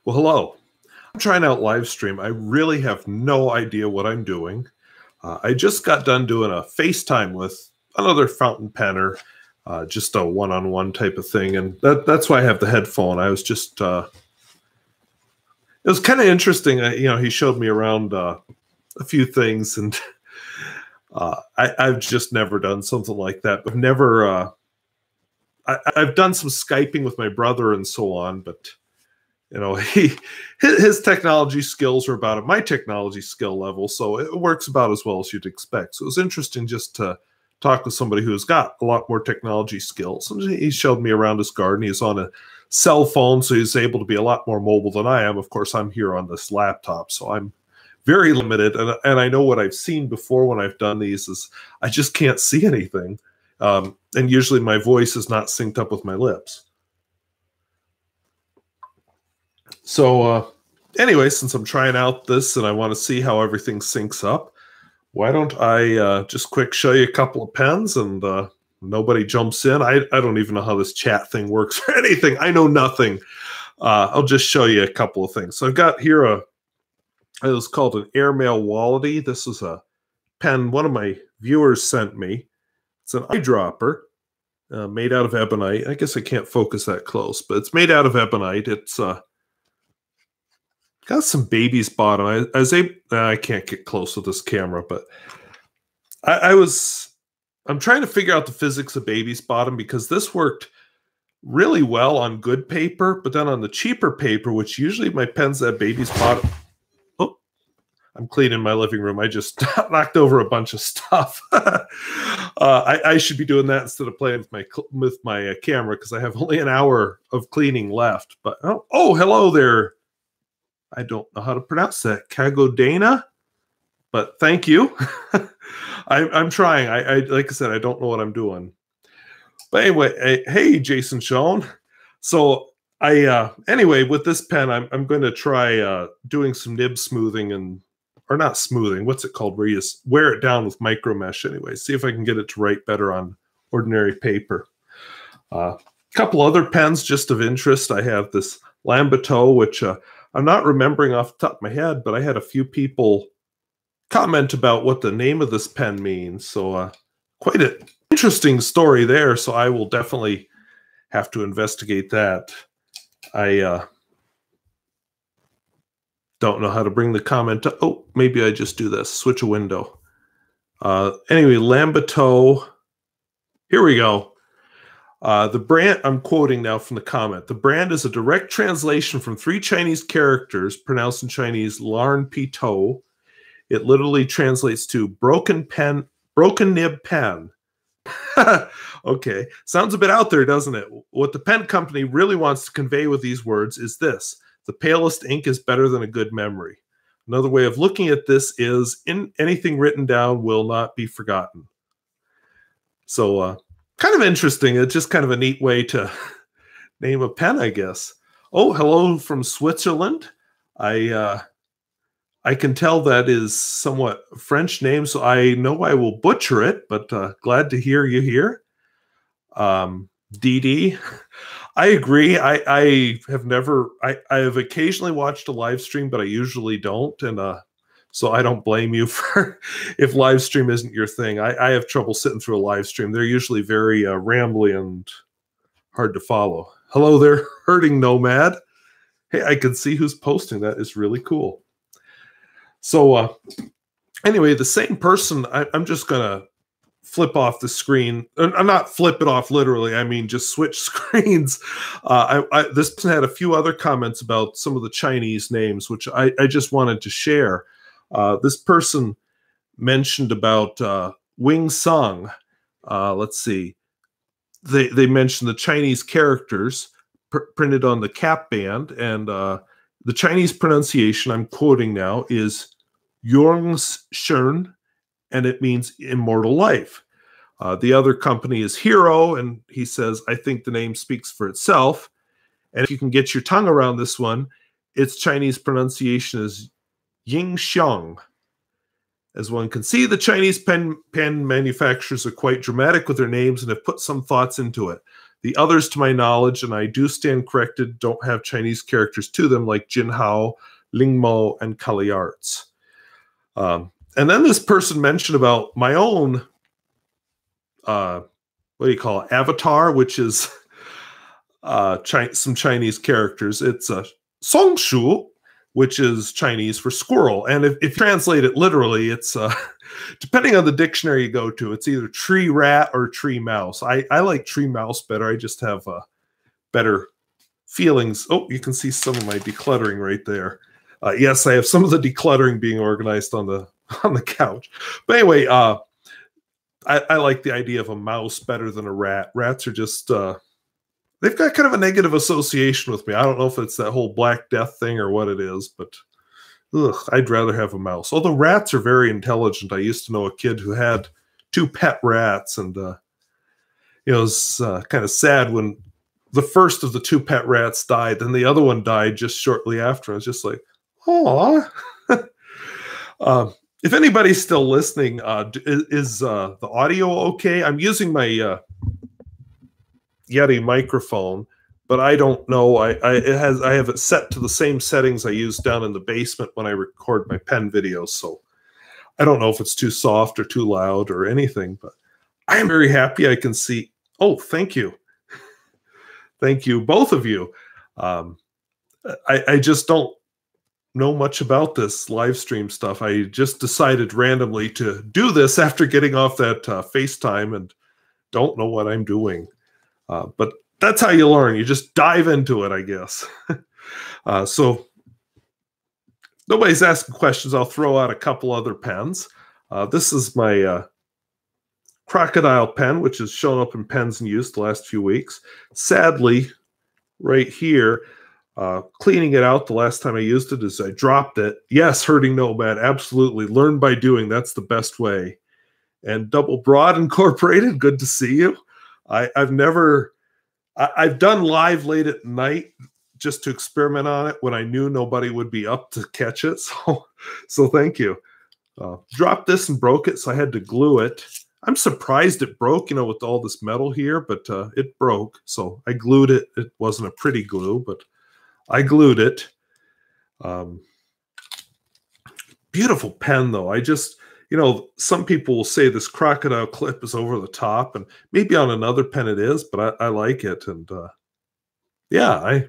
Well, hello. I'm trying out Livestream. I really have no idea what I'm doing. I just got done doing a FaceTime with another fountain penner, just a one-on-one type of thing, and that's why I have the headphone. I was just, it was kind of interesting. He showed me around a few things, and I've just never done something like that. But never, I've done some Skyping with my brother and so on, but his technology skills are about at my technology skill level, so it works about as well as you'd expect. So it was interesting just to talk with somebody who's got a lot more technology skills. And he showed me around his garden. He's on a cell phone, so he's able to be a lot more mobile than I am. Of course, I'm here on this laptop, so I'm very limited. And I know what I've seen before when I've done these is I just can't see anything. And usually my voice is not synced up with my lips. So anyway, since I'm trying out this and I want to see how everything syncs up, why don't I just quick show you a couple of pens and nobody jumps in. I don't even know how this chat thing works or anything. I know nothing. I'll just show you a couple of things. So I've got here it was called an Airmail Wallety. This is a pen one of my viewers sent me. It's an eyedropper made out of ebonite. I guess I can't focus that close, but it's made out of ebonite. It's got some baby's bottom. I can't get close with this camera, but I'm trying to figure out the physics of baby's bottom because this worked really well on good paper, but then on the cheaper paper, which usually my pens that baby's bottom. Oh, I'm cleaning my living room. I just knocked over a bunch of stuff. I should be doing that instead of playing with my camera because I have only an hour of cleaning left. But oh, hello there. I don't know how to pronounce that. Kagodana, but thank you. I'm trying. I like I said, I don't know what I'm doing. But anyway, hey, Jason Schoen. So anyway, with this pen, I'm going to try doing some nib smoothing or not smoothing. What's it called? Where you just wear it down with micro mesh. Anyway, see if I can get it to write better on ordinary paper. A couple other pens just of interest. I have this Lamberto, which I'm not remembering off the top of my head, but I had a few people comment about what the name of this pen means. So quite an interesting story there. So I will definitely have to investigate that. I don't know how to bring the comment up. Oh, maybe I just do this. Switch a window. Anyway, Lamberto. Here we go. The brand, I'm quoting now from the comment, the brand is a direct translation from 3 Chinese characters pronounced in Chinese Larn Pito. It literally translates to broken nib pen. Okay, sounds a bit out there, doesn't it? What the pen company really wants to convey with these words is this: the palest ink is better than a good memory. Another way of looking at this is anything written down will not be forgotten. So, kind of interesting. It's just kind of a neat way to name a pen, I guess. Oh, hello from Switzerland. I can tell that is somewhat French name, so I know I will butcher it, but glad to hear you here. DD. I agree. I have occasionally watched a live stream, but I usually don't. And so I don't blame you for if live stream isn't your thing. I have trouble sitting through a live stream. They're usually very rambly and hard to follow. Hello there, Hurting Nomad. Hey, I can see who's posting. That is really cool. So anyway, the same person, I'm just going to flip off the screen. I'm not flip it off literally. I mean, just switch screens. This person had a few other comments about some of the Chinese names, which I just wanted to share. This person mentioned about Wing Sung. Let's see. They mentioned the Chinese characters printed on the cap band, and the Chinese pronunciation, I'm quoting now, is Yongshern, and it means immortal life. The other company is Hero, and he says, I think the name speaks for itself. And if you can get your tongue around this one, its Chinese pronunciation is Yingxiang. As one can see, the Chinese pen manufacturers are quite dramatic with their names and have put some thoughts into it. The others, to my knowledge, and I do stand corrected, don't have Chinese characters to them, like Jinhao, Lingmo, and Kali Arts. And then this person mentioned about my own, what do you call it, avatar, which is some Chinese characters. It's a Songshu, which is Chinese for squirrel. And if you translate it literally, it's, depending on the dictionary you go to, it's either tree rat or tree mouse. I like tree mouse better. I just have better feelings. Oh, you can see some of my decluttering right there. Yes, I have some of the decluttering being organized on the couch. But anyway, I like the idea of a mouse better than a rat. Rats are just, they've got kind of a negative association with me. I don't know if it's that whole Black Death thing or what it is, but I'd rather have a mouse. Although rats are very intelligent. I used to know a kid who had 2 pet rats, and it was kind of sad when the first of the 2 pet rats died, and the other one died just shortly after. I was just like, oh. If anybody's still listening, is the audio okay? I'm using my Yeti microphone, but I don't know. I have it set to the same settings I use down in the basement when I record my pen videos. So I don't know if it's too soft or too loud or anything, but I am very happy I can see. Oh, thank you. Thank you, both of you. I just don't know much about this live stream stuff. I just decided randomly to do this after getting off that FaceTime and don't know what I'm doing. But that's how you learn. You just dive into it, I guess. So nobody's asking questions. I'll throw out a couple other pens. This is my crocodile pen, which has shown up in Pens in Use the last few weeks. Sadly, right here, cleaning it out the last time I used it is I dropped it. Yes, Herding Nomad, absolutely. Learn by doing. That's the best way. And Double Broad Incorporated, good to see you. I've done live late at night just to experiment on it when I knew nobody would be up to catch it. So thank you. Dropped this and broke it, so I had to glue it. I'm surprised it broke, with all this metal here, but it broke. So I glued it. It wasn't a pretty glue, but I glued it. Beautiful pen, though. I just, some people will say this crocodile clip is over the top, and maybe on another pen it is, but I like it. And yeah,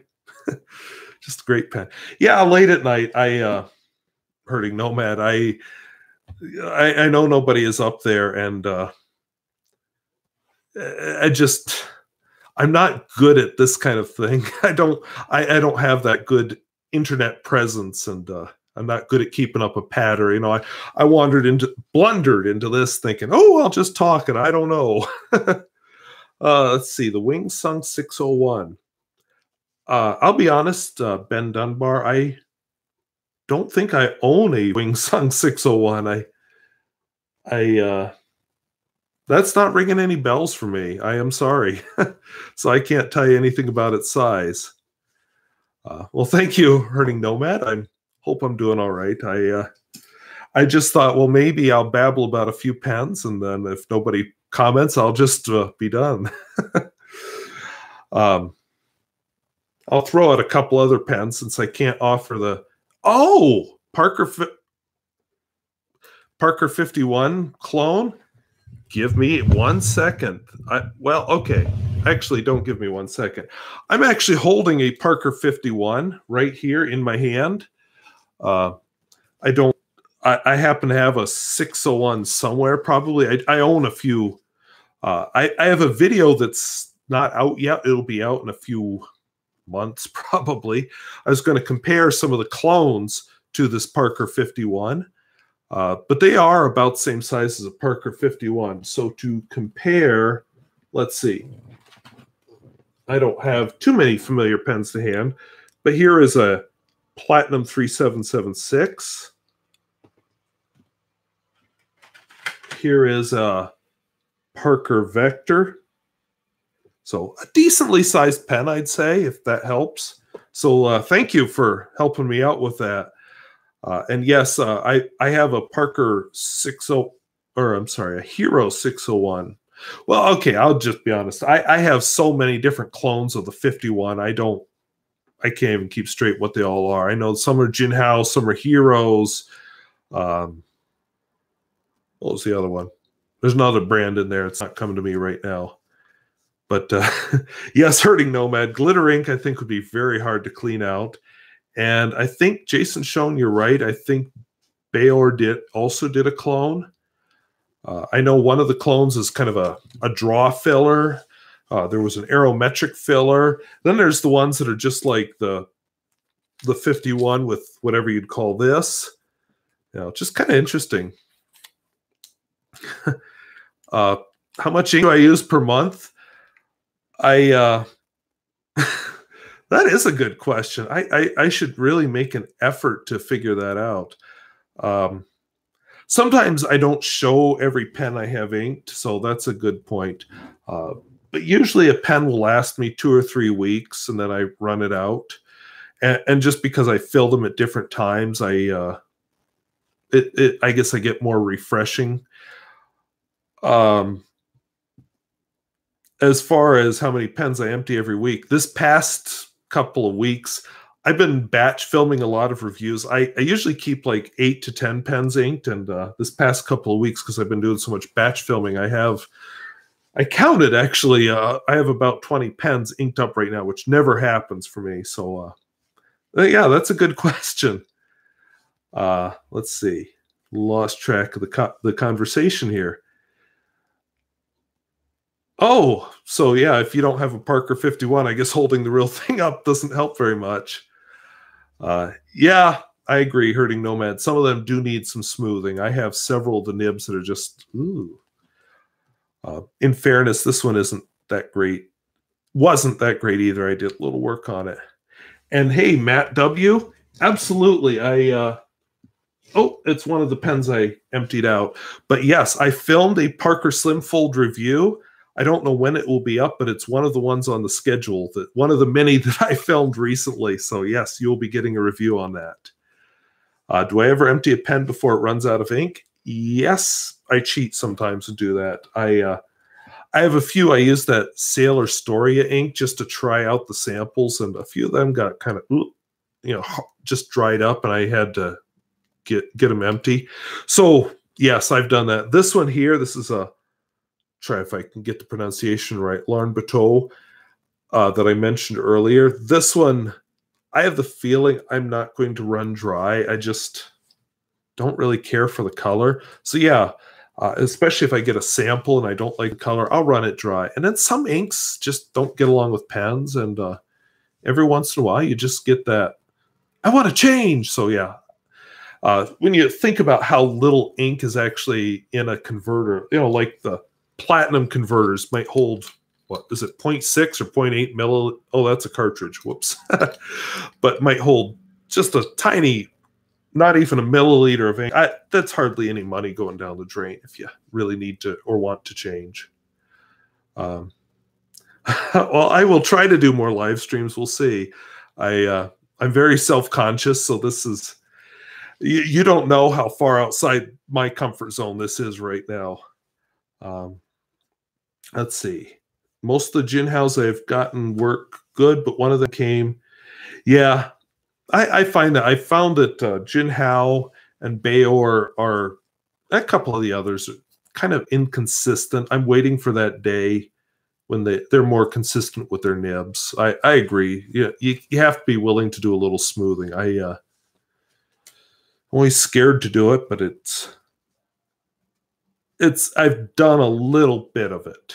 just a great pen. Yeah, late at night, Herding Nomad, I know nobody is up there, and I'm not good at this kind of thing. I don't have that good internet presence, and I'm not good at keeping up a pattern. I blundered into this thinking, oh, I'll just talk, and I don't know. Let's see, the Wing Sung 601. I'll be honest, Ben Dunbar, I don't think I own a Wing Sung 601. That's not ringing any bells for me. I am sorry. So I can't tell you anything about its size. Well, thank you, Herding Nomad. I hope I'm doing all right. I just thought, well, maybe I'll babble about a few pens, and then if nobody comments, I'll just be done. I'll throw out a couple other pens since I can't offer the... Oh! Parker 51 clone? Give me 1 second. Well, okay. Actually, don't give me 1 second. I'm actually holding a Parker 51 right here in my hand. I happen to have a 601 somewhere, probably. I own a few. I have a video that's not out yet. It'll be out in a few months, probably. I was going to compare some of the clones to this Parker 51. But they are about the same size as a Parker 51. So to compare, let's see. I don't have too many familiar pens to hand, but here is a Platinum 3776. Here is a Parker Vector. So a decently sized pen, I'd say, if that helps. So thank you for helping me out with that. And yes, I have a Parker 60, or I'm sorry, a Hero 601. Well, okay, I'll just be honest. I have so many different clones of the 51. I can't even keep straight what they all are. I know some are Jinhao, some are Heroes. Um, what was the other one? There's another brand in there. It's not coming to me right now. But yes, Hurting Nomad. Glitter ink, I think, would be very hard to clean out. And I think, Jason Schoen, you're right. I think Bayor also did a clone. I know one of the clones is kind of a draw filler. There was an aerometric filler. Then there's the ones that are just like the 51 with whatever you'd call this. You know, just kind of interesting. How much ink do I use per month? That is a good question. I should really make an effort to figure that out. Sometimes I don't show every pen I have inked, so that's a good point. But usually a pen will last me 2 or 3 weeks, and then I run it out. And just because I fill them at different times, I guess I get more refreshing. As far as how many pens I empty every week, this past couple of weeks, I've been batch filming a lot of reviews. I usually keep like 8 to 10 pens inked, and this past couple of weeks, because I've been doing so much batch filming, I counted actually, I have about 20 pens inked up right now, which never happens for me. So yeah, that's a good question. Let's see. Lost track of the conversation here. Oh, so yeah, if you don't have a Parker 51, I guess holding the real thing up doesn't help very much. Yeah, I agree, Hurting Nomad. Some of them do need some smoothing. I have several of the nibs that are just, ooh. In fairness, this one isn't that great. Wasn't that great either. I did a little work on it. And hey, Matt W., absolutely. Oh, it's one of the pens I emptied out. But yes, I filmed a Parker Slim Fold review. I don't know when it will be up, but it's one of the ones on the schedule, one of the many that I filmed recently. So yes, you'll be getting a review on that. Do I ever empty a pen before it runs out of ink? Yes, I cheat sometimes and do that. I have a few. I use that Sailor Storia ink just to try out the samples, and a few of them got kind of, just dried up, and I had to get them empty. So yes, I've done that. This one here, this is try if I can get the pronunciation right, Larn Bateau, that I mentioned earlier. This one, I have the feeling I'm not going to run dry. I just don't really care for the color. So yeah, especially if I get a sample and I don't like the color, I'll run it dry. And then some inks just don't get along with pens, and every once in a while you just get that, I want to change. So yeah, when you think about how little ink is actually in a converter, like the platinum converters might hold, what is it, 0.6 or 0.8 milliliter? Oh, that's a cartridge. Whoops. But might hold just a tiny, not even a milliliter of ink. That's hardly any money going down the drain if you really need to or want to change. Well, I will try to do more live streams. We'll see. I'm very self-conscious, so this is, you don't know how far outside my comfort zone this is right now. Let's see. Most of the Jinhaos I've gotten work good, but one of them came. Yeah, I found that Jinhao and Bayor are, a couple of the others are kind of inconsistent. I'm waiting for that day when they're more consistent with their nibs. I agree. Yeah, you have to be willing to do a little smoothing. I'm always scared to do it, but I've done a little bit of it.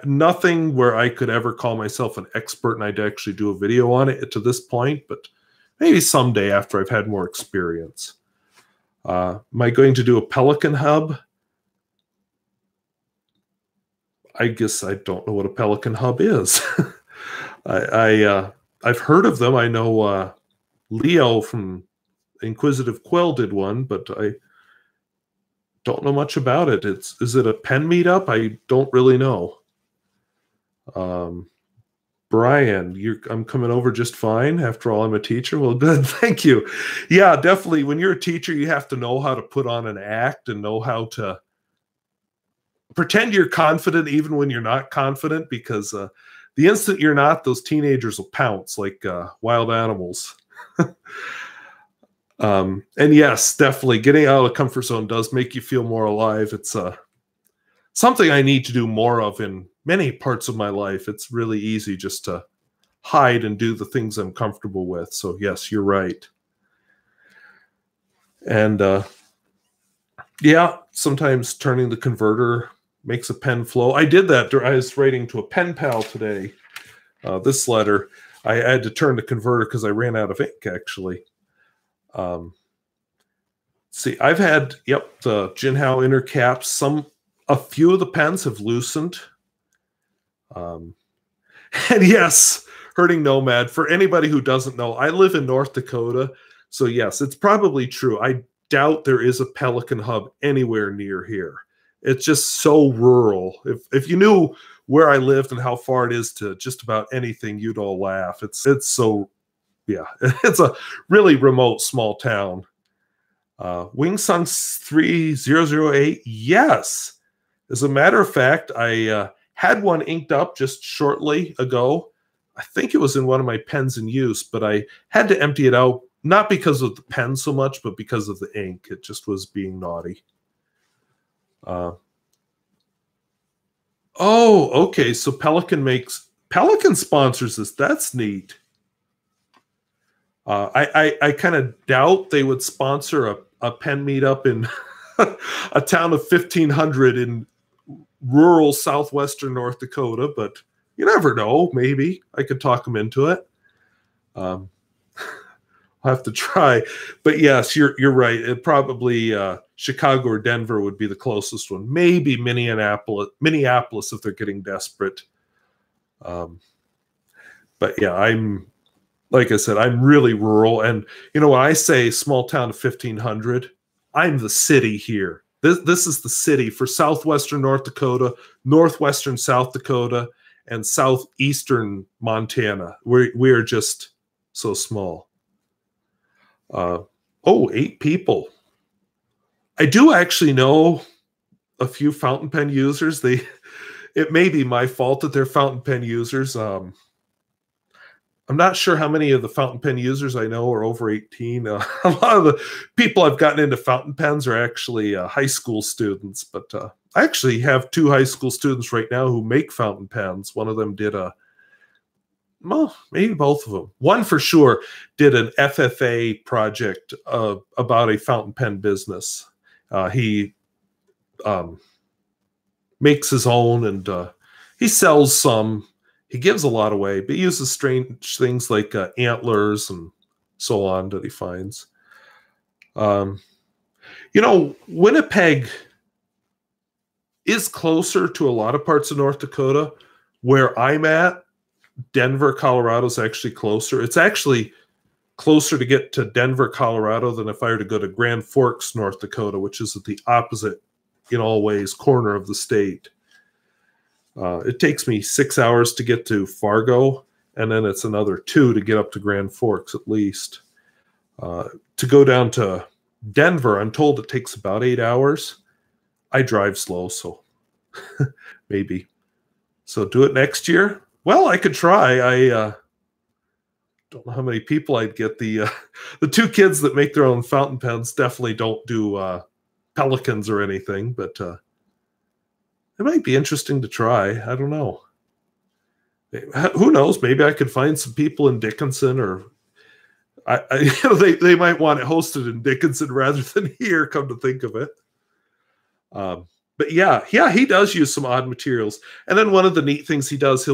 Nothing where I could ever call myself an expert and I'd actually do a video on it to this point, but maybe someday after I've had more experience. Am I going to do a Pelican hub? I guess I don't know what a Pelican hub is. I've heard of them. I know Leo from Inquisitive Quill did one, but I don't know much about it. Is it a pen meetup? I don't really know. Brian, I'm coming over just fine. After all, I'm a teacher. Well, good. Thank you. Yeah, definitely. When you're a teacher, you have to know how to put on an act and know how to pretend you're confident even when you're not confident, because the instant you're not, those teenagers will pounce like wild animals. And yes, definitely getting out of the comfort zone does make you feel more alive. It's something I need to do more of in many parts of my life. It's really easy just to hide and do the things I'm comfortable with. So yes, you're right. And yeah, sometimes turning the converter makes a pen flow. I did that. I was writing to a pen pal today. This letter, I had to turn the converter because I ran out of ink, actually. See, I've had, yep, the Jinhao inner caps. A few of the pens have loosened. And yes, Herding Nomad, for anybody who doesn't know, I live in North Dakota. So yes, it's probably true. I doubt there is a Pelican hub anywhere near here. It's just so rural. If you knew where I lived and how far it is to just about anything, you'd all laugh. It's so, yeah, it's a really remote small town. Wingsung 3008, yes. As a matter of fact, I had one inked up just shortly ago. I think it was in one of my pens in use, but I had to empty it out, not because of the pen so much, but because of the ink. It just was being naughty. Oh, okay. So Pelican sponsors this. That's neat. I kind of doubt they would sponsor a pen meetup in a town of 1,500 in rural southwestern North Dakota, but you never know. Maybe I could talk them into it. I'll have to try. But yes, you're right. It probably Chicago or Denver would be the closest one. Maybe Minneapolis if they're getting desperate. But yeah, like I said, I'm really rural. And, you know, when I say small town of 1,500, I'm the city here. This is the city for southwestern North Dakota, northwestern South Dakota, and southeastern Montana. We are just so small. 8 people. I do actually know a few fountain pen users. It may be my fault that they're fountain pen users. I'm not sure how many of the fountain pen users I know are over 18. A lot of the people I've gotten into fountain pens are actually high school students, but I actually have 2 high school students right now who make fountain pens. One of them did well, maybe both of them. One for sure did an FFA project about a fountain pen business. He makes his own, and he sells some. He gives a lot away, but he uses strange things like antlers and so on that he finds. You know, Winnipeg is closer to a lot of parts of North Dakota. Where I'm at, Denver, Colorado is actually closer. It's actually closer to get to Denver, Colorado than if I were to go to Grand Forks, North Dakota, which is at the opposite, in all ways, corner of the state. It takes me 6 hours to get to Fargo, and then it's another 2 to get up to Grand Forks at least. To go down to Denver, I'm told it takes about 8 hours. I drive slow, so maybe. So do it next year? Well, I could try. I don't know how many people I'd get. The 2 kids that make their own fountain pens definitely don't do Pelicans or anything, but it might be interesting to try. I don't know. Who knows? Maybe I could find some people in Dickinson, or they might want it hosted in Dickinson rather than here, come to think of it. But yeah, he does use some odd materials. And then one of the neat things he does, he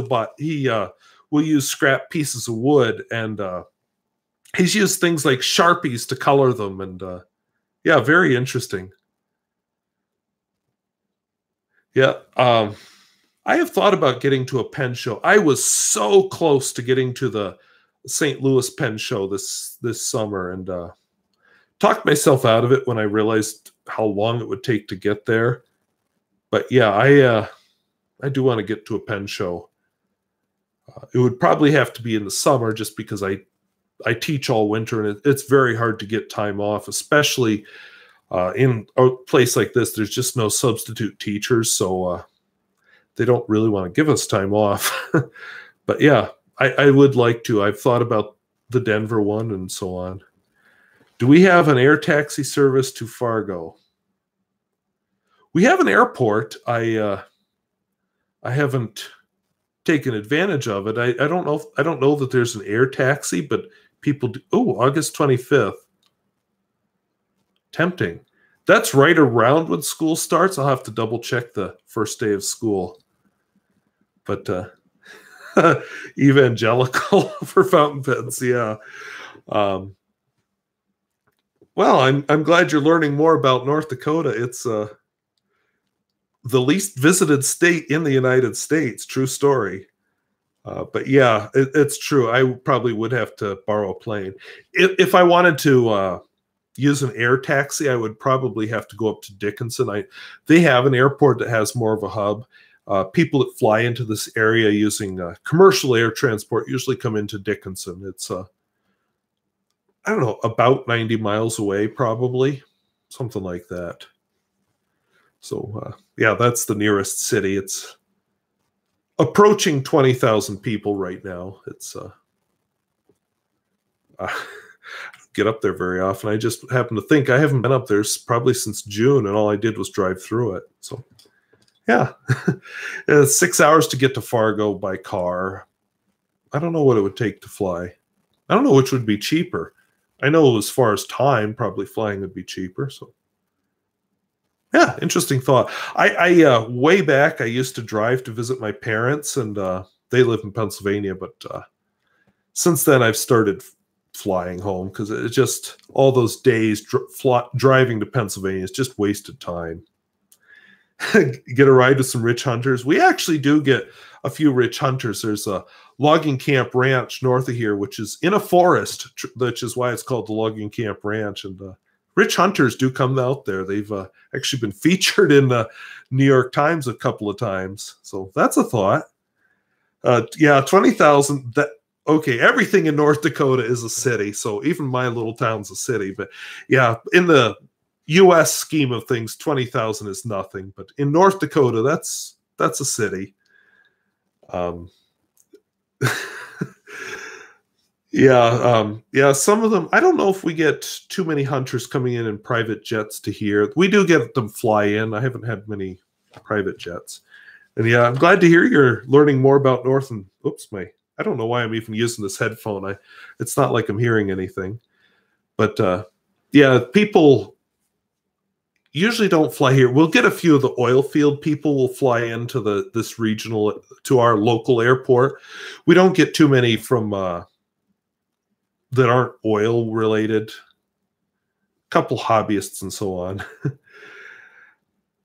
will use scrap pieces of wood, and he's used things like Sharpies to color them. And yeah, very interesting. Yeah. I have thought about getting to a pen show. I was so close to getting to the St. Louis Pen Show this summer, and talked myself out of it when I realized how long it would take to get there. But yeah, I do want to get to a pen show. It would probably have to be in the summer, just because I teach all winter, and it's very hard to get time off, especially In a place like this, there's just no substitute teachers, so they don't really want to give us time off. But yeah, I would like to. I've thought about the Denver one and so on. Do we have an air taxi service to Fargo? We have an airport. I haven't taken advantage of it. I don't know. I don't know that there's an air taxi, but people do. Oh, August 25th. Tempting. That's right around when school starts. I'll have to double check the first day of school. But evangelical for fountain pens, yeah. Well, I'm glad you're learning more about North Dakota. It's the least visited state in the United States. True story. But yeah, it's true. I probably would have to borrow a plane. If I wanted to use an air taxi, I would probably have to go up to Dickinson. They have an airport that has more of a hub. People that fly into this area using commercial air transport usually come into Dickinson. It's, I don't know, about 90 miles away, probably. Something like that. So, yeah, that's the nearest city. It's approaching 20,000 people right now. It's get up there very often. I just happen to think I haven't been up there probably since June, and all I did was drive through it. So, yeah, it's 6 hours to get to Fargo by car. I don't know what it would take to fly. I don't know which would be cheaper. I know as far as time, probably flying would be cheaper. So, yeah, interesting thought. I way back, I used to drive to visit my parents, and they live in Pennsylvania. But since then, I've started flying home because it just all those days driving to Pennsylvania is just wasted time. Get a ride with some rich hunters. We actually do get a few rich hunters. There's a logging camp ranch north of here, which is in a forest, which is why it's called the logging camp ranch. And rich hunters do come out there. They've actually been featured in the New York Times a couple of times. So that's a thought. Yeah, 20,000. Okay, everything in North Dakota is a city. So even my little town's a city. But yeah, in the U.S. scheme of things, 20,000 is nothing. But in North Dakota, that's a city. Yeah, some of them, I don't know if we get too many hunters coming in private jets to here. We do get them fly in. I haven't had many private jets. And yeah, I'm glad to hear you're learning more about North and, oops, I don't know why I'm even using this headphone. It's not like I'm hearing anything. But yeah, people usually don't fly here. We'll get a few of the oil field people will fly into this regional, to our local airport. We don't get too many from that aren't oil related. A couple hobbyists and so on.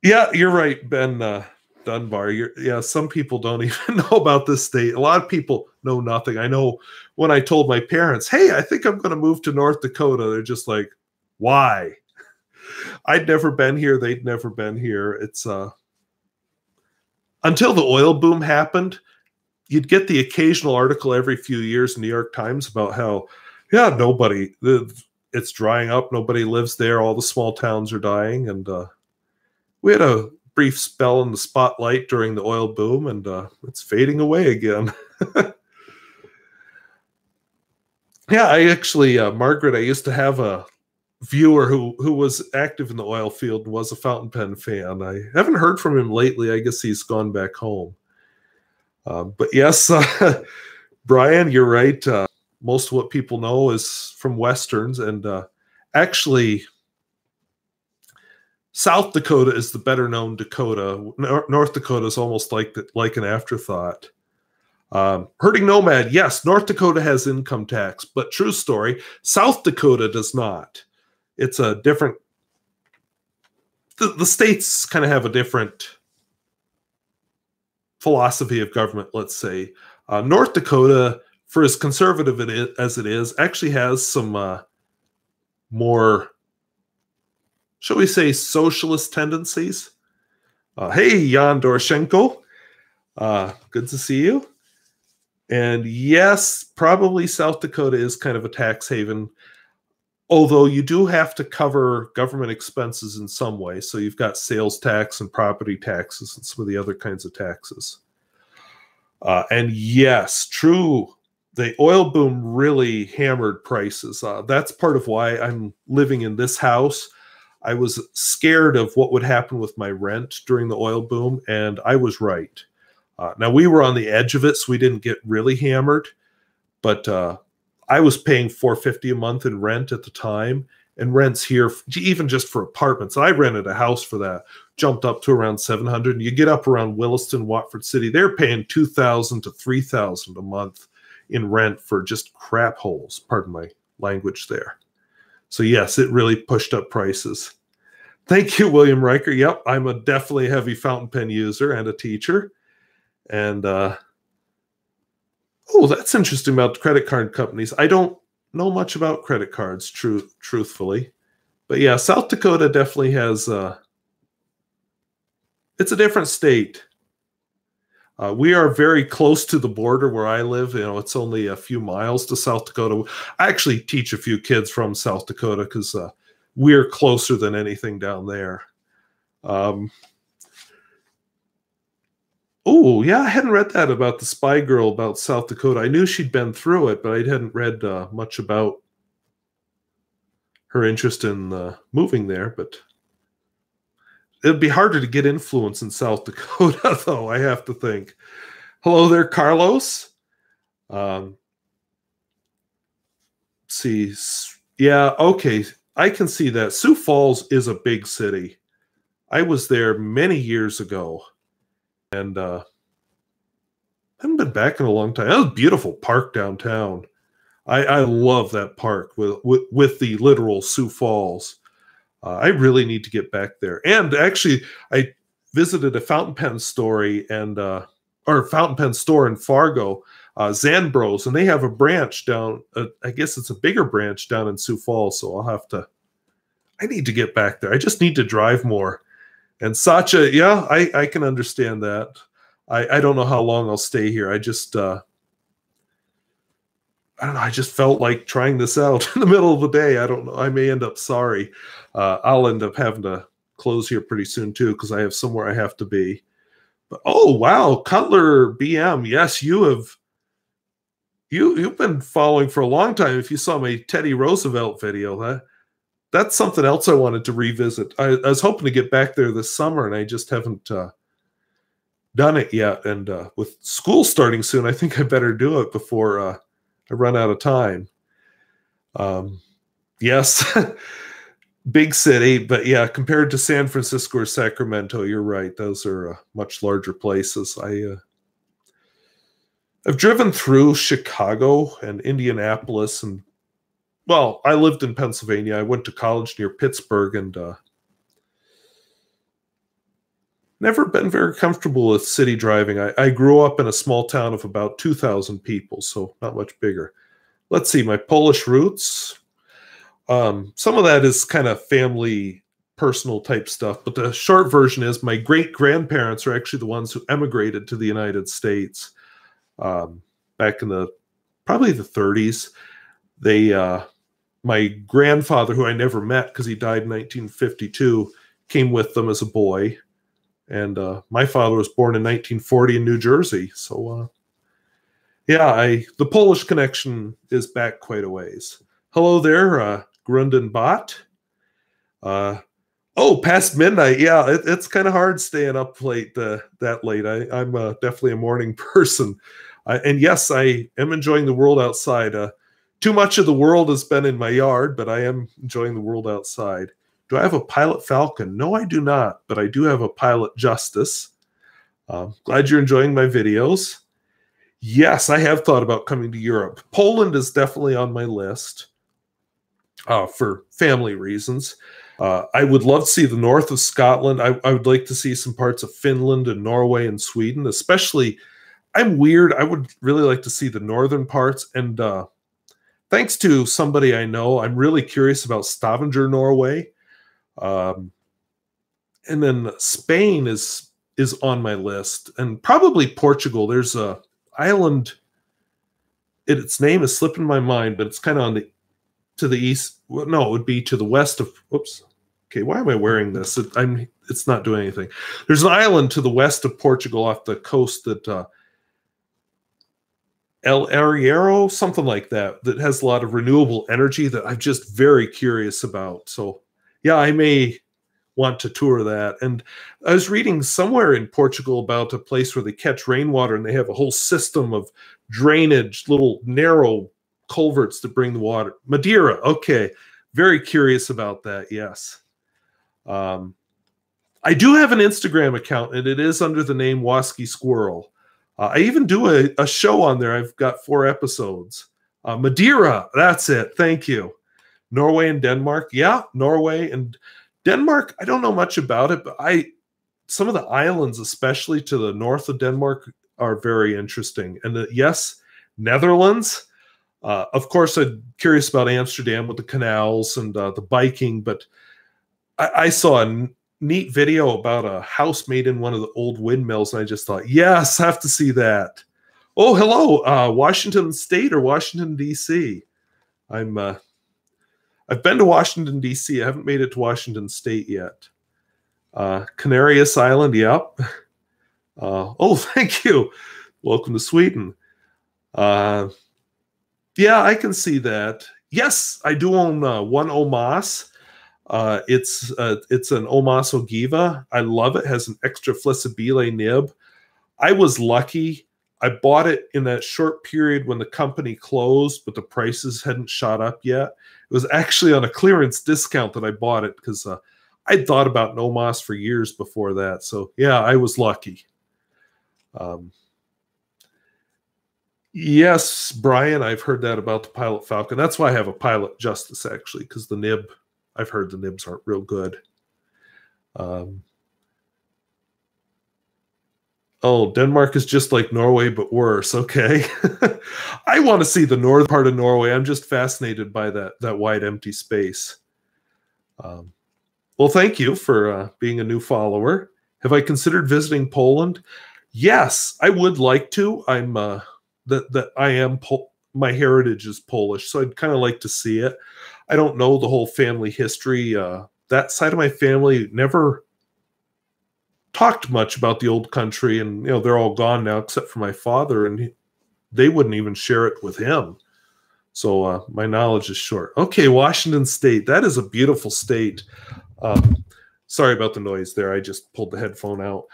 Yeah, you're right, Ben Dunbar. Yeah, some people don't even know about this state. A lot of people know nothing. I know when I told my parents, hey, I think I'm going to move to North Dakota, they're just like, why? I'd never been here. They'd never been here. It's until the oil boom happened, you'd get the occasional article every few years in the New York Times about how, yeah, it's drying up. Nobody lives there. All the small towns are dying. And we had a brief spell in the spotlight during the oil boom, and it's fading away again. Yeah, I actually, Margaret, I used to have a viewer who was active in the oil field and was a fountain pen fan. I haven't heard from him lately. I guess he's gone back home. But yes, Brian, you're right. Most of what people know is from Westerns, and actually, South Dakota is the better known Dakota. North Dakota is almost like an afterthought. Herding Nomad, yes, North Dakota has income tax, but true story, South Dakota does not. It's a different, the states kind of have a different philosophy of government, let's say. North Dakota, for as conservative as it is, actually has some more, shall we say, socialist tendencies. Hey, Jan Doroshenko. Good to see you. And yes, probably South Dakota is kind of a tax haven. although you do have to cover government expenses in some way. So you've got sales tax and property taxes and some of the other kinds of taxes. And yes, true, the oil boom really hammered prices. That's part of why I'm living in this house. I was scared of what would happen with my rent during the oil boom, and I was right. Now, we were on the edge of it, so we didn't get really hammered, but I was paying $450 a month in rent at the time, and rents here, even just for apartments, I rented a house for that, jumped up to around $700. And you get up around Williston, Watford City, they're paying $2,000 to $3,000 a month in rent for just crap holes. Pardon my language there. So yes, it really pushed up prices. Thank you, William Riker. Yep, I'm a definitely heavy fountain pen user and a teacher. And oh, that's interesting about credit card companies. I don't know much about credit cards, truthfully. But yeah, South Dakota definitely has, it's a different state. We are very close to the border where I live. You know, it's only a few miles to South Dakota. I actually teach a few kids from South Dakota because we're closer than anything down there. Oh, yeah, I hadn't read that about the spy girl about South Dakota. I knew she'd been through it, but I hadn't read much about her interest in moving there. But it'd be harder to get influence in South Dakota, though, I have to think. Hello there, Carlos. See, yeah, okay, I can see that. Sioux Falls is a big city. I was there many years ago. And I haven't been back in a long time. That was a beautiful park downtown. I love that park with the literal Sioux Falls. I really need to get back there. And actually, I visited a fountain pen store in Fargo, Zanbros, and they have a branch down. I guess it's a bigger branch down in Sioux Falls. So I need to get back there. I just need to drive more. And Sacha, yeah, I can understand that. I don't know how long I'll stay here. I don't know. I just felt like trying this out in the middle of the day. I don't know. I may end up sorry. I'll end up having to close here pretty soon too because I have somewhere I have to be. But oh wow, Cutler BM. Yes, you've been following for a long time. If you saw my Teddy Roosevelt video, that's something else I wanted to revisit. I was hoping to get back there this summer, and I just haven't done it yet. And with school starting soon, I think I better do it before I run out of time. Yes, big city, but yeah, compared to San Francisco or Sacramento, you're right. Those are much larger places. I've driven through Chicago and Indianapolis and well, I lived in Pennsylvania. I went to college near Pittsburgh and never been very comfortable with city driving. I grew up in a small town of about 2,000 people, so not much bigger. Let's see, my Polish roots. Some of that is kind of family, personal type stuff, but the short version is my great-grandparents are actually the ones who emigrated to the United States back in probably the 30s. My grandfather, who I never met because he died in 1952, came with them as a boy. And my father was born in 1940 in New Jersey. So, yeah, the Polish connection is back quite a ways. Hello there, Grundon Bot. Oh, past midnight. Yeah, it's kind of hard staying up late that late. I'm definitely a morning person. And yes, I am enjoying the world outside. Too much of the world has been in my yard, but I am enjoying the world outside. Do I have a Pilot Falcon? No, I do not, but I do have a Pilot Justice. Glad you're enjoying my videos. Yes, I have thought about coming to Europe. Poland is definitely on my list for family reasons. I would love to see the north of Scotland. I would like to see some parts of Finland and Norway and Sweden, especially. I'm weird. I would really like to see the northern parts. And thanks to somebody I know, I'm really curious about Stavanger, Norway. And then Spain is on my list, and probably Portugal. There's a island. Its name is slipping my mind, but it's kind of on the to the east. Well, no, it would be to the west of. Oops. Okay, why am I wearing this? It's not doing anything. There's an island to the west of Portugal off the coast that El Arriero, something like that, that has a lot of renewable energy that I'm just very curious about. So, yeah, I may want to tour that. And I was reading somewhere in Portugal about a place where they catch rainwater and they have a whole system of drainage, little narrow culverts that bring the water. Madeira, okay. Very curious about that, yes. I do have an Instagram account, and it is under the name Wasky Squirrel. I even do a show on there. I've got 4 episodes. Madeira, that's it. Thank you. Norway and Denmark. Yeah, Norway and Denmark. I don't know much about it, but some of the islands, especially to the north of Denmark, are very interesting. And yes, Netherlands. Of course, I'm curious about Amsterdam with the canals and the biking, but I saw a neat video about a house made in one of the old windmills, and I just thought, yes, I have to see that. Oh, hello, Washington State or Washington, D.C.? I've been to Washington, D.C. I haven't made it to Washington State yet. Canarias Island, yep. Oh, thank you. Welcome to Sweden. Yeah, I can see that. Yes, I do own one Omas. It's an Omas Ogiva. I love it. It has an extra flexibile nib. I was lucky. I bought it in that short period when the company closed, but the prices hadn't shot up yet. It was actually on a clearance discount that I bought it because I'd thought about Omas for years before that. So yeah, I was lucky. Yes, Brian, I've heard that about the Pilot Falcon. That's why I have a Pilot Justice, actually, because the nib, I've heard the nibs aren't real good. Oh, Denmark is just like Norway, but worse. Okay. I want to see the northern part of Norway. I'm just fascinated by that wide, empty space. Well, thank you for being a new follower. Have I considered visiting Poland? Yes, I would like to. I'm my heritage is Polish, so I'd kind of like to see it. I don't know the whole family history. That side of my family never talked much about the old country, and they're all gone now except for my father, and they wouldn't even share it with him. So my knowledge is short. Okay, Washington State. That is a beautiful state. Sorry about the noise there. I just pulled the headphone out.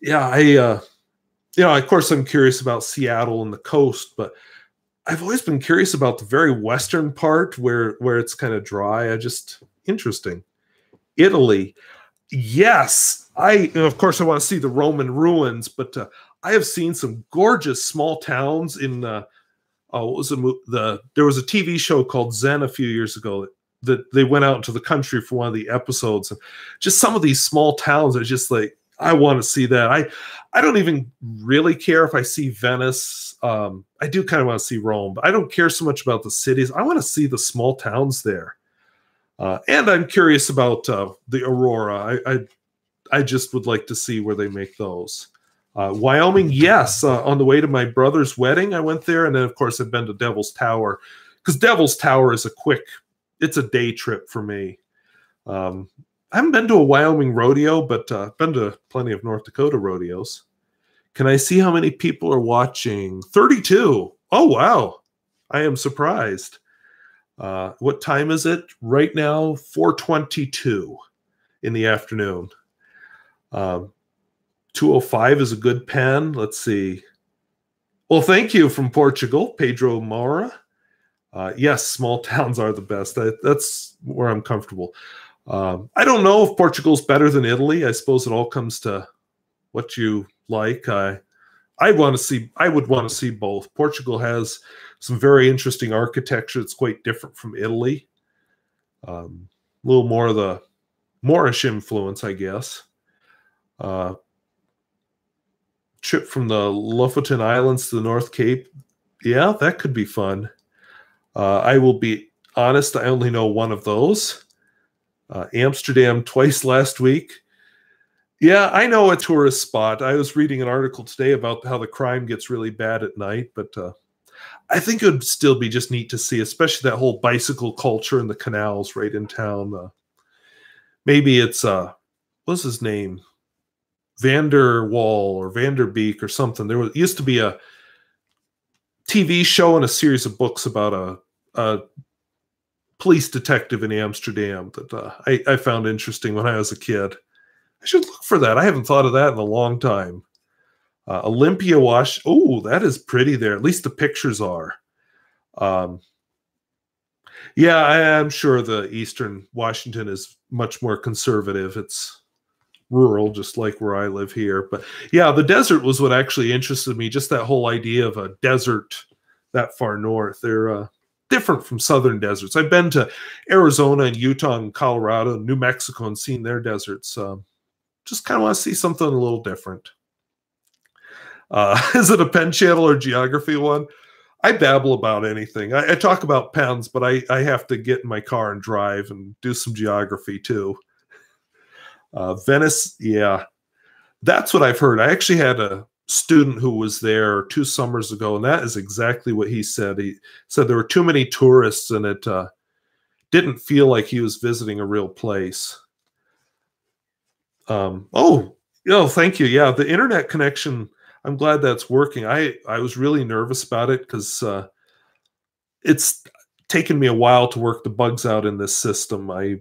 Yeah, of course, I'm curious about Seattle and the coast, but I've always been curious about the very western part where it's kind of dry. Interesting. Italy. Yes, of course I want to see the Roman ruins, but I have seen some gorgeous small towns in there was a TV show called Zen a few years ago that they went out into the country for one of the episodes, and just some of these small towns are just like, I want to see that. I don't even really care if I see Venice. I do kind of want to see Rome, but I don't care so much about the cities. I want to see the small towns there. And I'm curious about the Aurora. I just would like to see where they make those. Wyoming, yes. On the way to my brother's wedding, I went there. And then, of course, I've been to Devil's Tower. Because Devil's Tower is it's a day trip for me. I haven't been to a Wyoming rodeo, but I've been to plenty of North Dakota rodeos. Can I see how many people are watching? 32. Oh, wow. I am surprised. What time is it? Right now, 4:22 in the afternoon. 2:05 is a good pen. Let's see. Well, thank you from Portugal, Pedro Moura. Yes, small towns are the best. That's where I'm comfortable. I don't know if Portugal's better than Italy. I suppose it all comes to what you like. I would want to see both. Portugal has some very interesting architecture. It's quite different from Italy. A little more of the Moorish influence, I guess. Trip from the Lofoten Islands to the North Cape. Yeah, that could be fun. I will be honest, I only know one of those. Amsterdam twice last week. Yeah, I know a tourist spot. I was reading an article today about how the crime gets really bad at night, but I think it would still be just neat to see, especially that whole bicycle culture and the canals right in town. Maybe it's what's his name? Vanderwall or Vanderbeek or something. There used to be a TV show and a series of books about a police detective in Amsterdam that I found interesting when I was a kid. I should look for that. I haven't thought of that in a long time. Olympia, Wash. Oh, that is pretty there. At least the pictures are. Yeah, I'm sure the Eastern Washington is much more conservative. It's rural, just like where I live here. But yeah, the desert was what actually interested me. Just that whole idea of a desert that far north. They're different from southern deserts. I've been to Arizona and Utah and Colorado and New Mexico and seen their deserts. Just kind of want to see something a little different. Is it a Penn Channel or geography one? I babble about anything. I talk about pens, but I have to get in my car and drive and do some geography too. Venice, yeah, that's what I've heard. I actually had a student who was there 2 summers ago, and that is exactly what he said. He said there were too many tourists, and it didn't feel like he was visiting a real place. Thank you. Yeah, the internet connection, I'm glad that's working. I was really nervous about it because it's taken me a while to work the bugs out in this system. I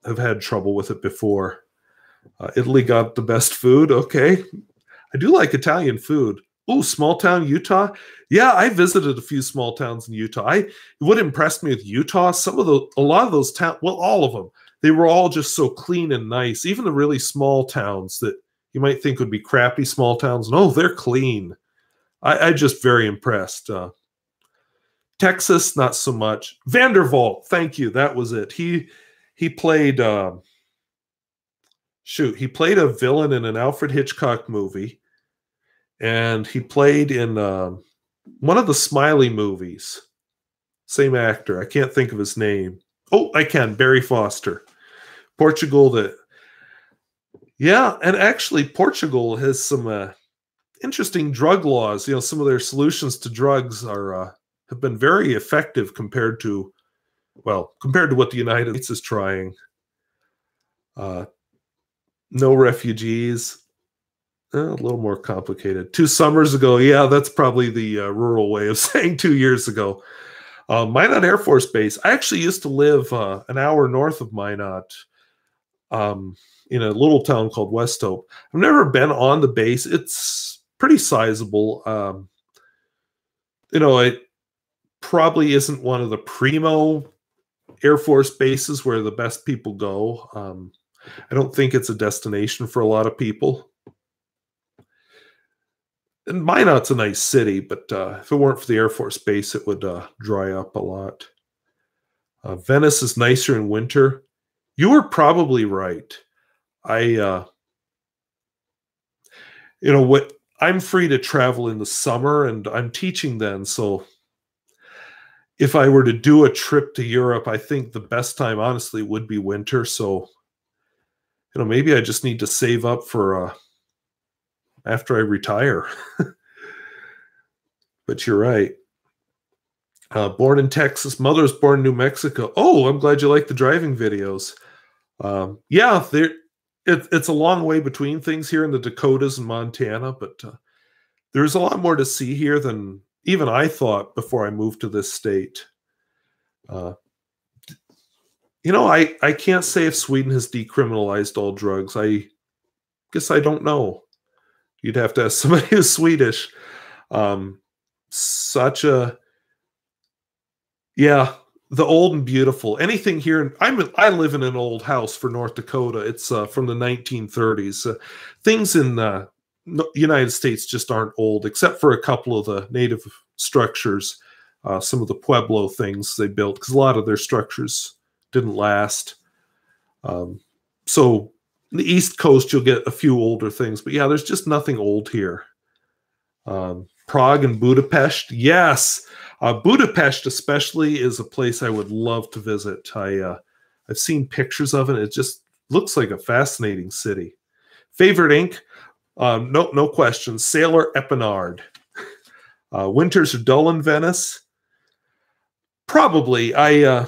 have had trouble with it before. Italy got the best food. Okay. I do like Italian food. Oh, small town Utah. Yeah, I visited a few small towns in Utah. What impressed me with Utah, a lot of those towns, well, all of them, they were all just so clean and nice. Even the really small towns that you might think would be crappy small towns. No, they're clean. I'm just very impressed. Texas, not so much. Vanderwall, thank you. That was it. He played he played a villain in an Alfred Hitchcock movie, and he played in one of the Smiley movies. Same actor. I can't think of his name. Oh, I can. Barry Foster. Portugal. Yeah, and actually Portugal has some interesting drug laws. You know, some of their solutions to drugs have been very effective compared to what the United States is trying. No refugees. A little more complicated. 2 summers ago, yeah, that's probably the rural way of saying 2 years ago. Minot Air Force Base. I actually used to live an hour north of Minot, in a little town called West Hope. I've never been on the base. It's pretty sizable. It probably isn't one of the primo Air Force bases where the best people go. I don't think it's a destination for a lot of people. And Minot's a nice city, but if it weren't for the Air Force Base, it would dry up a lot. Venice is nicer in winter. You were probably right. I'm free to travel in the summer, and I'm teaching then, so if I were to do a trip to Europe, I think the best time, honestly, would be winter. So, maybe I just need to save up for after I retire. But you're right. Born in Texas, mother's born in New Mexico. Oh, I'm glad you like the driving videos. Yeah, it's a long way between things here in the Dakotas and Montana, but there's a lot more to see here than even I thought before I moved to this state. I can't say if Sweden has decriminalized all drugs. I guess I don't know. You'd have to ask somebody who's Swedish. The old and beautiful. Anything here, I live in an old house for North Dakota. It's from the 1930s. Things in the United States just aren't old, except for a couple of the native structures, some of the Pueblo things they built, because a lot of their structures didn't last. So in the East Coast, you'll get a few older things, but yeah, there's just nothing old here. Prague and Budapest, yes. Budapest especially is a place I would love to visit. I've seen pictures of it. It just looks like a fascinating city. Favorite ink? No question. Sailor Epinard. Winters are dull in Venice. Probably. I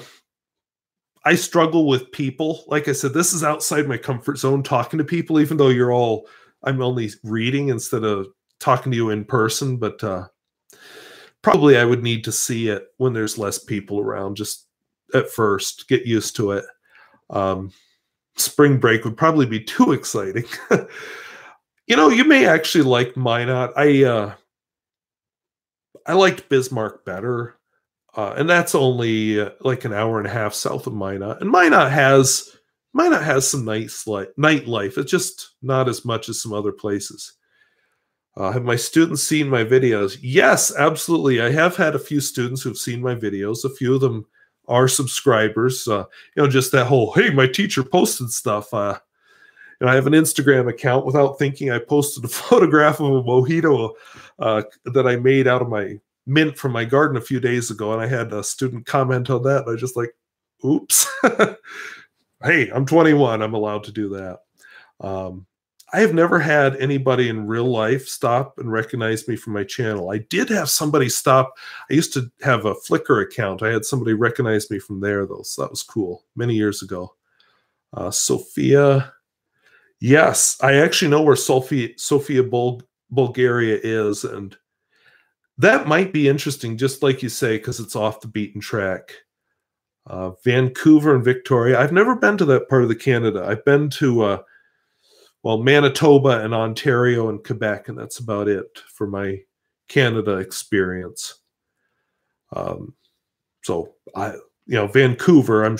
struggle with people. Like I said, this is outside my comfort zone, talking to people, even though I'm only reading instead of talking to you in person. But probably I would need to see it when there's less people around, just at first, get used to it. Spring break would probably be too exciting. You may actually like Minot. I liked Bismarck better. And that's only like an hour and a half south of Minot. And Minot has some nightlife. It's just not as much as some other places. Have my students seen my videos? Yes, absolutely. I have had a few students who've seen my videos. A few of them are subscribers. Just that whole, hey, my teacher posted stuff. I have an Instagram account. Without thinking, I posted a photograph of a mojito that I made out of my mint from my garden a few days ago, and I had a student comment on that. And I was just like, oops. Hey, I'm 21. I'm allowed to do that. I have never had anybody in real life stop and recognize me from my channel. I did have somebody stop. I used to have a Flickr account. I had somebody recognize me from there, though, so that was cool. Many years ago. Sofia. Yes, I actually know where Sofia, Bulgaria is, and that might be interesting, just like you say, because it's off the beaten track. Vancouver and Victoria. I've never been to that part of the Canada. I've been to, Manitoba and Ontario and Quebec, and that's about it for my Canada experience. Vancouver,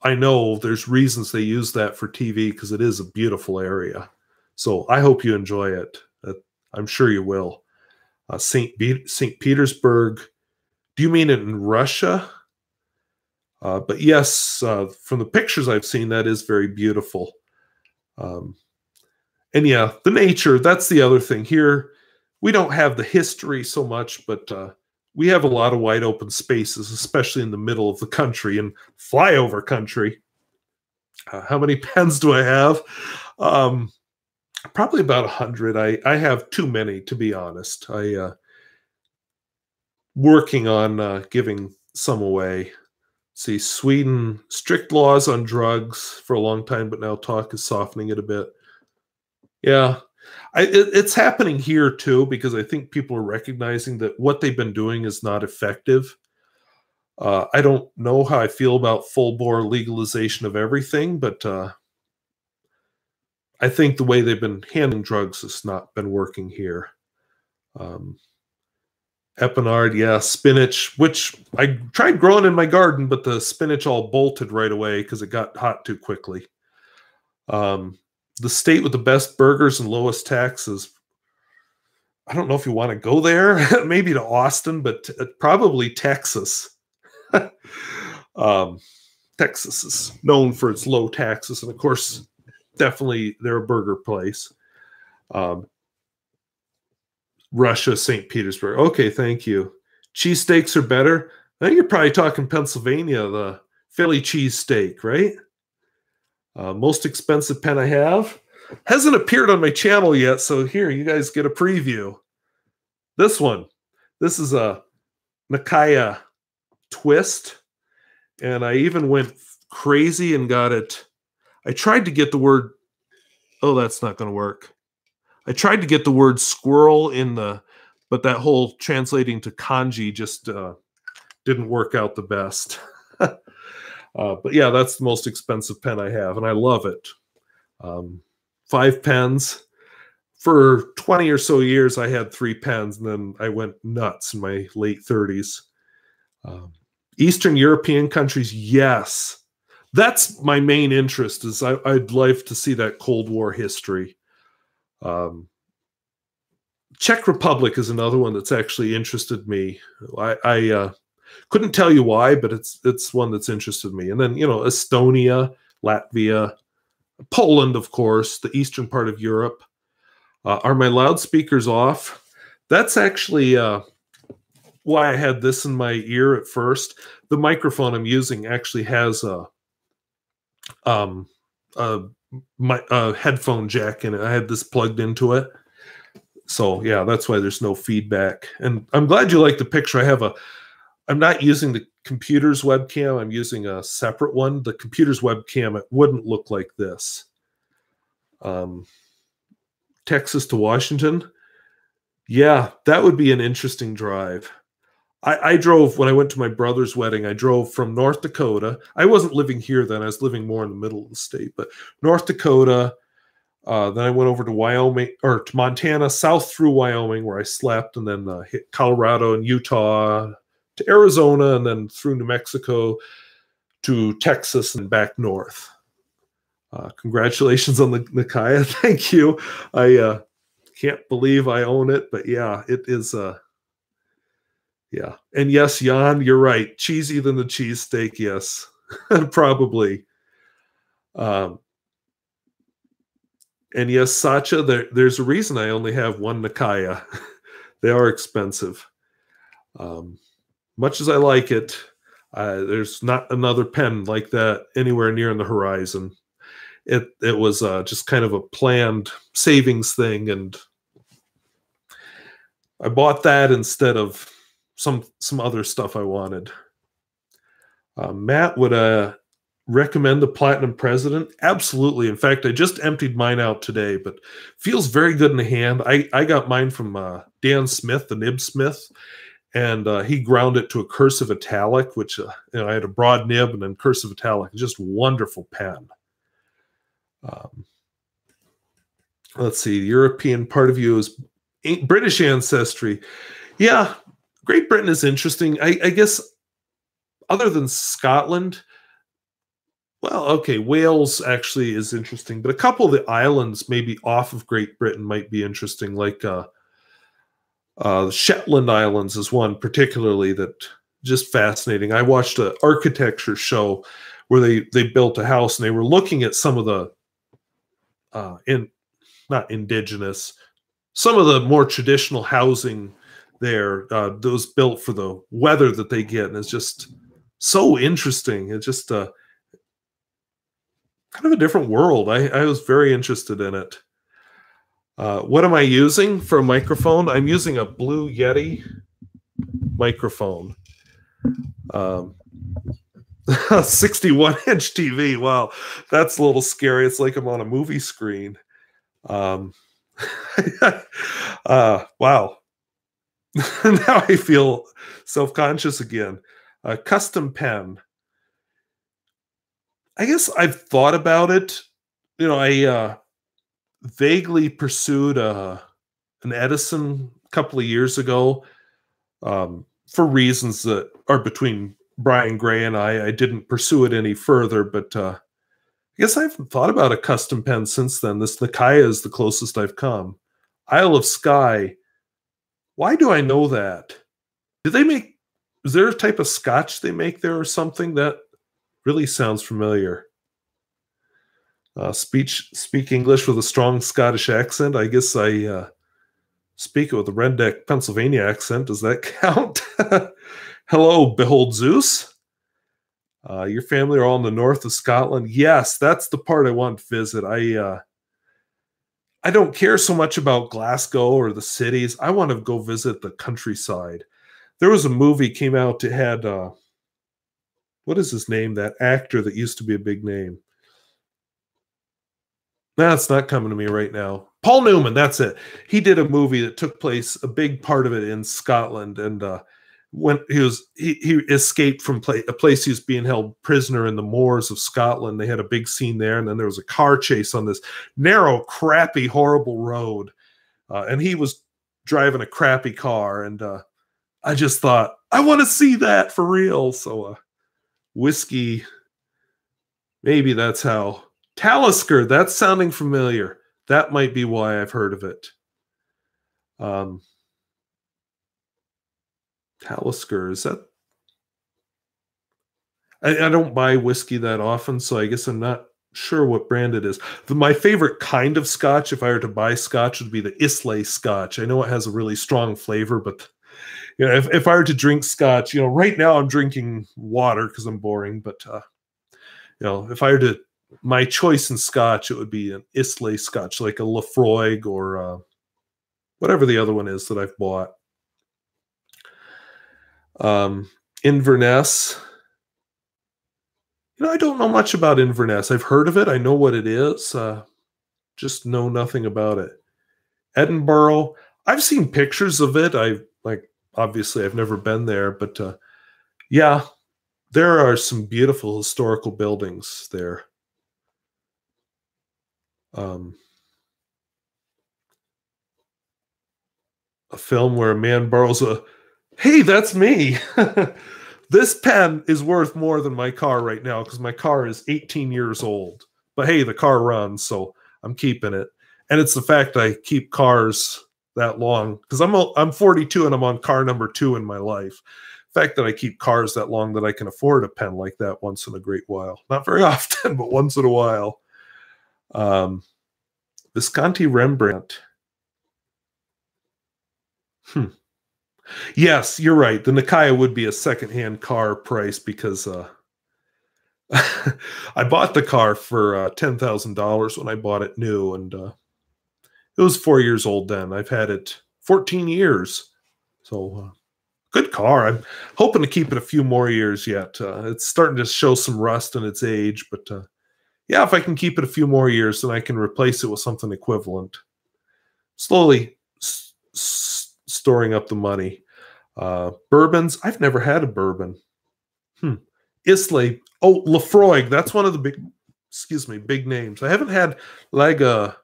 I know there's reasons they use that for TV because it is a beautiful area. So I hope you enjoy it. I'm sure you will. St. Petersburg. Do you mean it in Russia? But yes, from the pictures I've seen, that is very beautiful. And yeah, the nature, that's the other thing. Here, we don't have the history so much, but we have a lot of wide open spaces, especially in the middle of the country and flyover country. How many pens do I have? Probably about 100. I have too many, to be honest. Working on giving some away. See, Sweden, strict laws on drugs for a long time, but now talk is softening it a bit. Yeah, it's happening here too, because I think people are recognizing that what they've been doing is not effective. I don't know how I feel about full-bore legalization of everything, but I think the way they've been handling drugs has not been working here. Epinard, yeah, spinach, which I tried growing in my garden, but the spinach all bolted right away because it got hot too quickly. The state with the best burgers and lowest taxes. I don't know if you want to go there, maybe to Austin, but probably Texas. Texas is known for its low taxes, and of course, definitely they're a burger place. Russia, St. Petersburg. Okay, thank you. Cheesesteaks are better. I think you're probably talking Pennsylvania, the Philly cheesesteak, right? Most expensive pen I have. Hasn't appeared on my channel yet, so here, you guys get a preview. This one. This is a Nakaya Twist, and I even went crazy and got it. I tried to get the word... Oh, that's not going to work. I tried to get the word squirrel in but that whole translating to kanji just didn't work out the best. But yeah, that's the most expensive pen I have, and I love it. 5 pens. For 20 or so years, I had 3 pens, and then I went nuts in my late 30s. Eastern European countries, yes. That's my main interest, is I'd like to see that Cold War history. Czech Republic is another one that's actually interested me. I couldn't tell you why, but it's one that's interested me. And then, Estonia, Latvia, Poland, of course, the eastern part of Europe. Are my loudspeakers off? That's actually why I had this in my ear at first. The microphone I'm using actually has a headphone jack in it. I had this plugged into it. So yeah, that's why there's no feedback. And I'm glad you like the picture. I'm not using the computer's webcam. I'm using a separate one. The computer's webcam, it wouldn't look like this. Texas to Washington. Yeah, that would be an interesting drive. I drove, when I went to my brother's wedding, I drove from North Dakota. I wasn't living here then. I was living more in the middle of the state, but North Dakota. Then I went over to Wyoming, or to Montana, south through Wyoming, where I slept, and then hit Colorado and Utah to Arizona, and then through New Mexico to Texas and back north. Congratulations on the Nikaya. Thank you. I can't believe I own it, but yeah, it is. Yeah. And yes, Jan, you're right. Cheesy than the cheesesteak. Yes, probably. And yes, Sacha, there's a reason I only have one Nikaya. They are expensive. Much as I like it, there's not another pen like that anywhere near on the horizon. It was just kind of a planned savings thing, and I bought that instead of some other stuff I wanted. Matt, would recommend the Platinum President? Absolutely. In fact, I just emptied mine out today, but feels very good in the hand. I got mine from Dan Smith, the Nib Smith, and he ground it to a cursive italic, which I had a broad nib and then cursive italic. Just wonderful pen. Let's see. The European part of you is British ancestry. Yeah, Great Britain is interesting. I guess other than Scotland, well, okay, Wales actually is interesting, but a couple of the islands maybe off of Great Britain might be interesting, like the Shetland Islands is one particularly that just fascinating. I watched an architecture show where they built a house and they were looking at some of the not indigenous, some of the more traditional housing there, those built for the weather that they get, and it's just so interesting. It's just kind of a different world. I was very interested in it. What am I using for a microphone? I'm using a Blue Yeti microphone. 61-inch TV. Wow, that's a little scary. It's like I'm on a movie screen. Wow. Now I feel self-conscious again. Custom pen. I guess I've thought about it. I vaguely pursued an Edison a couple of years ago for reasons that are between Brian Gray and I didn't pursue it any further, but I guess I haven't thought about a custom pen since then. This Nikaya is the closest I've come. Isle of Skye. Why do I know that? Is there a type of scotch they make there or something? That really sounds familiar. Speak English with a strong Scottish accent. I guess I speak it with a redneck Pennsylvania accent. Does that count? Hello, behold Zeus. Your family are all in the north of Scotland. Yes, that's the part I want to visit. I don't care so much about Glasgow or the cities. I want to go visit the countryside. There was a movie came out that had what is his name? That actor that used to be a big name. That's not coming to me right now. Paul Newman, that's it. He did a movie that took place, a big part of it in Scotland, and when he escaped from a place he was being held prisoner in the moors of Scotland. They had a big scene there, and then there was a car chase on this narrow, crappy, horrible road, and he was driving a crappy car, and I just thought, I want to see that for real. So whiskey, maybe that's how. Talisker, that's sounding familiar. That might be why I've heard of it. Talisker, is that? I don't buy whiskey that often, so I guess I'm not sure what brand it is. My favorite kind of scotch, if I were to buy scotch, would be the Islay Scotch. I know it has a really strong flavor, but if I were to drink scotch, right now I'm drinking water because I'm boring. But if I were to my choice in scotch, it would be an Islay Scotch, like a Lafroig or whatever the other one is that I've bought. Inverness. I don't know much about Inverness. I've heard of it. I know what it is. Just know nothing about it. Edinburgh. I've seen pictures of it. Obviously I've never been there, but yeah, there are some beautiful historical buildings there. A film where a man borrows a... Hey, that's me. This pen is worth more than my car right now because my car is 18 years old. But hey, the car runs, so I'm keeping it. And it's the fact I keep cars that long because I'm 42 and I'm on car number 2 in my life. The fact that I keep cars that long that I can afford a pen like that once in a great while. Not very often, but once in a while. Visconti Rembrandt. Yes, you're right. The Nikaya would be a secondhand car price because I bought the car for $10,000 when I bought it new, and it was 4 years old then. I've had it 14 years. So good car. I'm hoping to keep it a few more years yet. It's starting to show some rust in its age, but yeah, if I can keep it a few more years, then I can replace it with something equivalent. Slowly storing up the money. Bourbons. I've never had a bourbon. Islay. Oh, Lafroig. That's one of the big names. I haven't had Laga.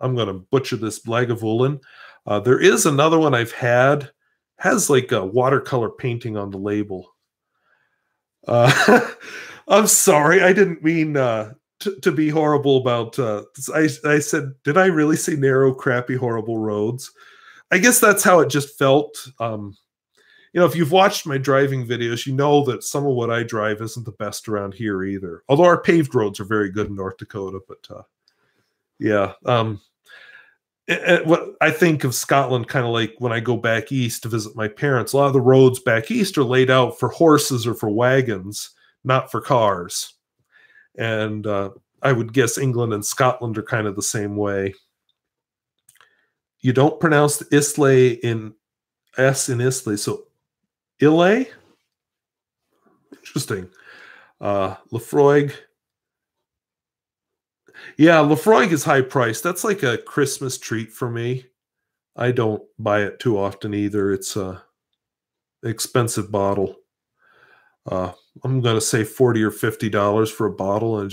I'm going to butcher this, Lagavulin. There is another one I've had. Has like a watercolor painting on the label. I'm sorry. I didn't mean to be horrible about... I said, did I really say narrow, crappy, horrible roads? I guess that's how it just felt. If you've watched my driving videos, you know that some of what I drive isn't the best around here either. Although our paved roads are very good in North Dakota, but yeah. What I think of Scotland kind of like when I go back east to visit my parents. A lot of the roads back east are laid out for horses or for wagons, not for cars. And I would guess England and Scotland are kind of the same way. You don't pronounce the Islay in S in Islay, so Islay? Interesting. Lafroig. Yeah, Lafroig is high priced. That's like a Christmas treat for me. I don't buy it too often either. It's a expensive bottle. I'm going to say $40 or $50 for a bottle, and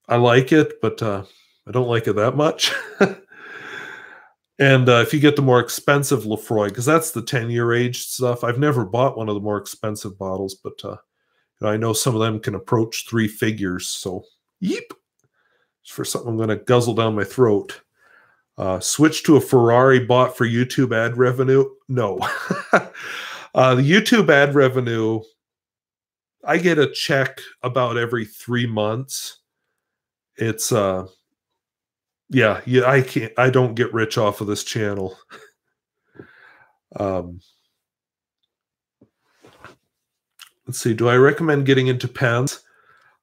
I like it, but I don't like it that much. And if you get the more expensive Lafroig, because that's the 10-year aged stuff, I've never bought one of the more expensive bottles, but I know some of them can approach 3 figures. So, yeep. It's for something I'm going to guzzle down my throat. Switch to a Ferrari bought for YouTube ad revenue? No. The YouTube ad revenue, I get a check about every 3 months. It's yeah, I don't get rich off of this channel. Let's see. Do I recommend getting into pens?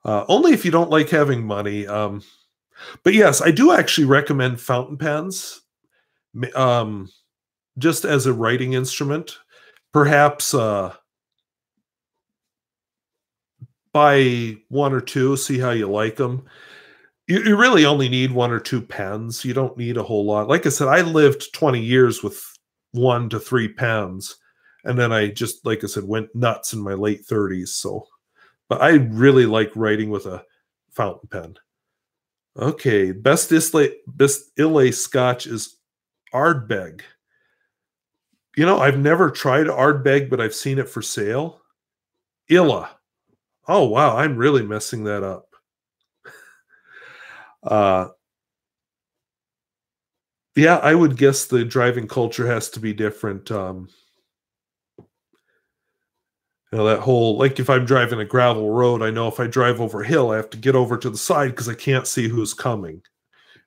Only if you don't like having money. But yes, I do actually recommend fountain pens, just as a writing instrument. Perhaps buy 1 or 2, see how you like them. You really only need 1 or 2 pens. You don't need a whole lot. Like I said, I lived 20 years with 1 to 3 pens. And then I just, like I said, went nuts in my late 30s. So, but I really like writing with a fountain pen. Okay, best Islay Scotch is Ardbeg. I've never tried Ardbeg, but I've seen it for sale. Illa. Oh, wow, I'm really messing that up. Yeah, I would guess the driving culture has to be different. That whole, like if I'm driving a gravel road, I know if I drive over a hill, I have to get over to the side because I can't see who's coming.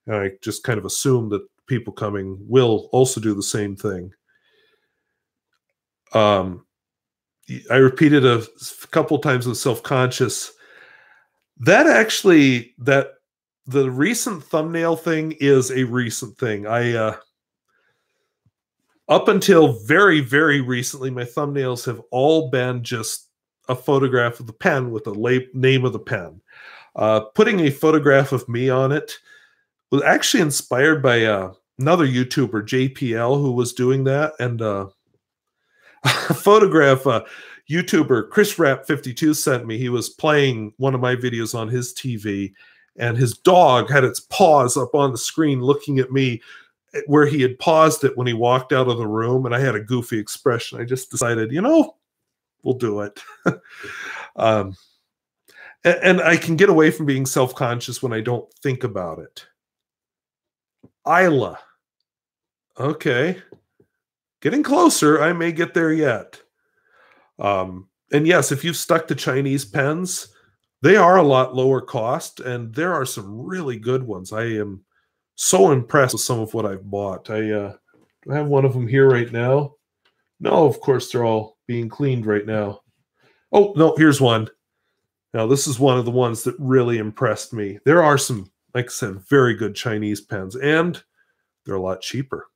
And I just kind of assume that people coming will also do the same thing. I repeated a couple times with self-conscious. The recent thumbnail thing is a recent thing. Up until very, very recently, my thumbnails have all been just a photograph of the pen with the name of the pen. Putting a photograph of me on it was actually inspired by another YouTuber, JPL, who was doing that. And a photograph YouTuber Chris Rap 52 sent me. He was playing one of my videos on his TV, and his dog had its paws up on the screen looking at me where he had paused it when he walked out of the room, and I had a goofy expression. I just decided, we'll do it. And I can get away from being self-conscious when I don't think about it. Isla. Okay. Getting closer. I may get there yet. And yes, if you've stuck to Chinese pens, they are a lot lower cost, and there are some really good ones. I am so impressed with some of what I've bought. Do I have one of them here right now? No, of course, they're all being cleaned right now. Oh, no, here's one. Now, this is one of the ones that really impressed me. There are some, like I said, very good Chinese pens, and they're a lot cheaper.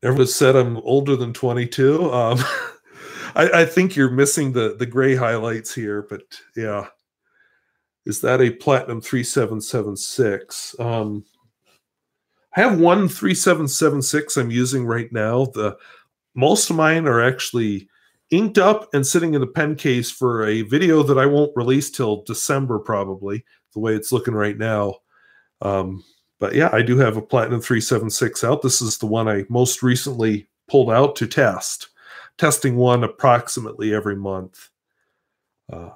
Everyone said I'm older than 22. I think you're missing the gray highlights here, but yeah. Is that a Platinum 3776? I have one 3776 I'm using right now. Most of mine are actually inked up and sitting in the pen case for a video that I won't release till December, probably, the way it's looking right now. But yeah, I do have a Platinum 376 out. This is the one I most recently pulled out to test. Testing one approximately every month.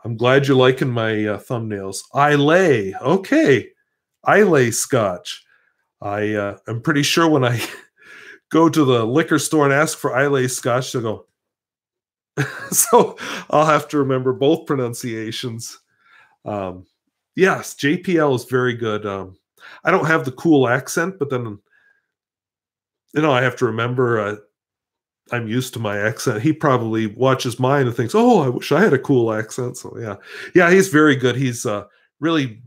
I'm glad you're liking my thumbnails. Islay. Okay. Islay Scotch. I'm pretty sure when I go to the liquor store and ask for Islay Scotch, they'll go. So I'll have to remember both pronunciations. Yes, JPL is very good. I don't have the cool accent, but then, I have to remember I'm used to my accent. He probably watches mine and thinks, oh, I wish I had a cool accent. So yeah. Yeah, he's very good. He's really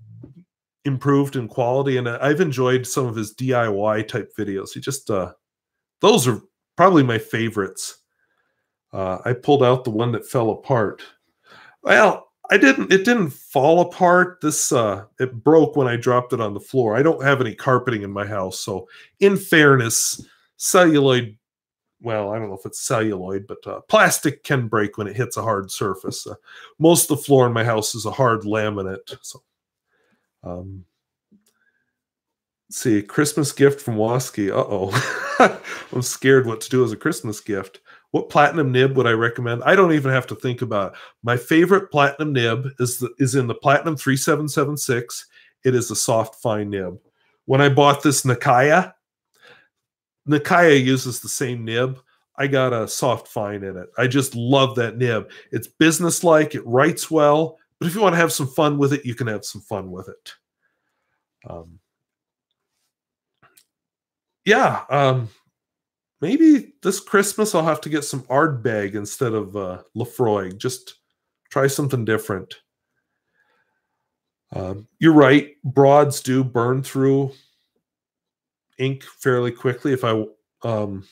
improved in quality, and I've enjoyed some of his DIY type videos. He just, those are probably my favorites. I pulled out the one that fell apart. Well, it didn't fall apart. It broke when I dropped it on the floor. I don't have any carpeting in my house. So in fairness, celluloid, well, I don't know if it's celluloid, but plastic can break when it hits a hard surface. Most of the floor in my house is a hard laminate. So, let's see, Christmas gift from Wasky. Uh-oh. I'm scared what to do as a Christmas gift. What platinum nib would I recommend? I don't even have to think about it. My favorite platinum nib is in the Platinum 3776. It is a soft, fine nib. When I bought this Nakaya uses the same nib. I got a soft, fine in it. I just love that nib. It's businesslike. It writes well. But if you want to have some fun with it, you can have some fun with it. Maybe this Christmas I'll have to get some Ardbeg instead of Lefroy. Just try something different. You're right. Broads do burn through ink fairly quickly. If I don't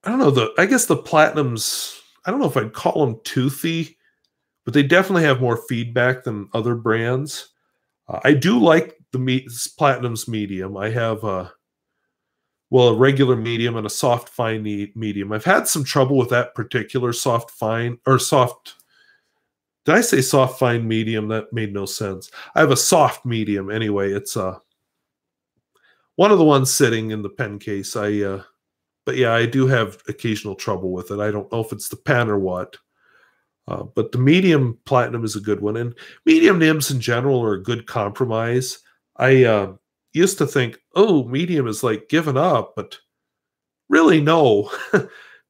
know, I guess the Platinums, I don't know if I'd call them toothy, but they definitely have more feedback than other brands. I do like the Platinum's medium. I have a regular medium and a soft fine medium. I've had some trouble with that particular soft fine, or soft. Did I say soft fine medium? That made no sense. I have a soft medium anyway. It's one of the ones sitting in the pen case. But yeah, I do have occasional trouble with it. I don't know if it's the pen or what. But the medium platinum is a good one, and medium nibs in general are a good compromise. I used to think, oh, medium is like giving up, but really no.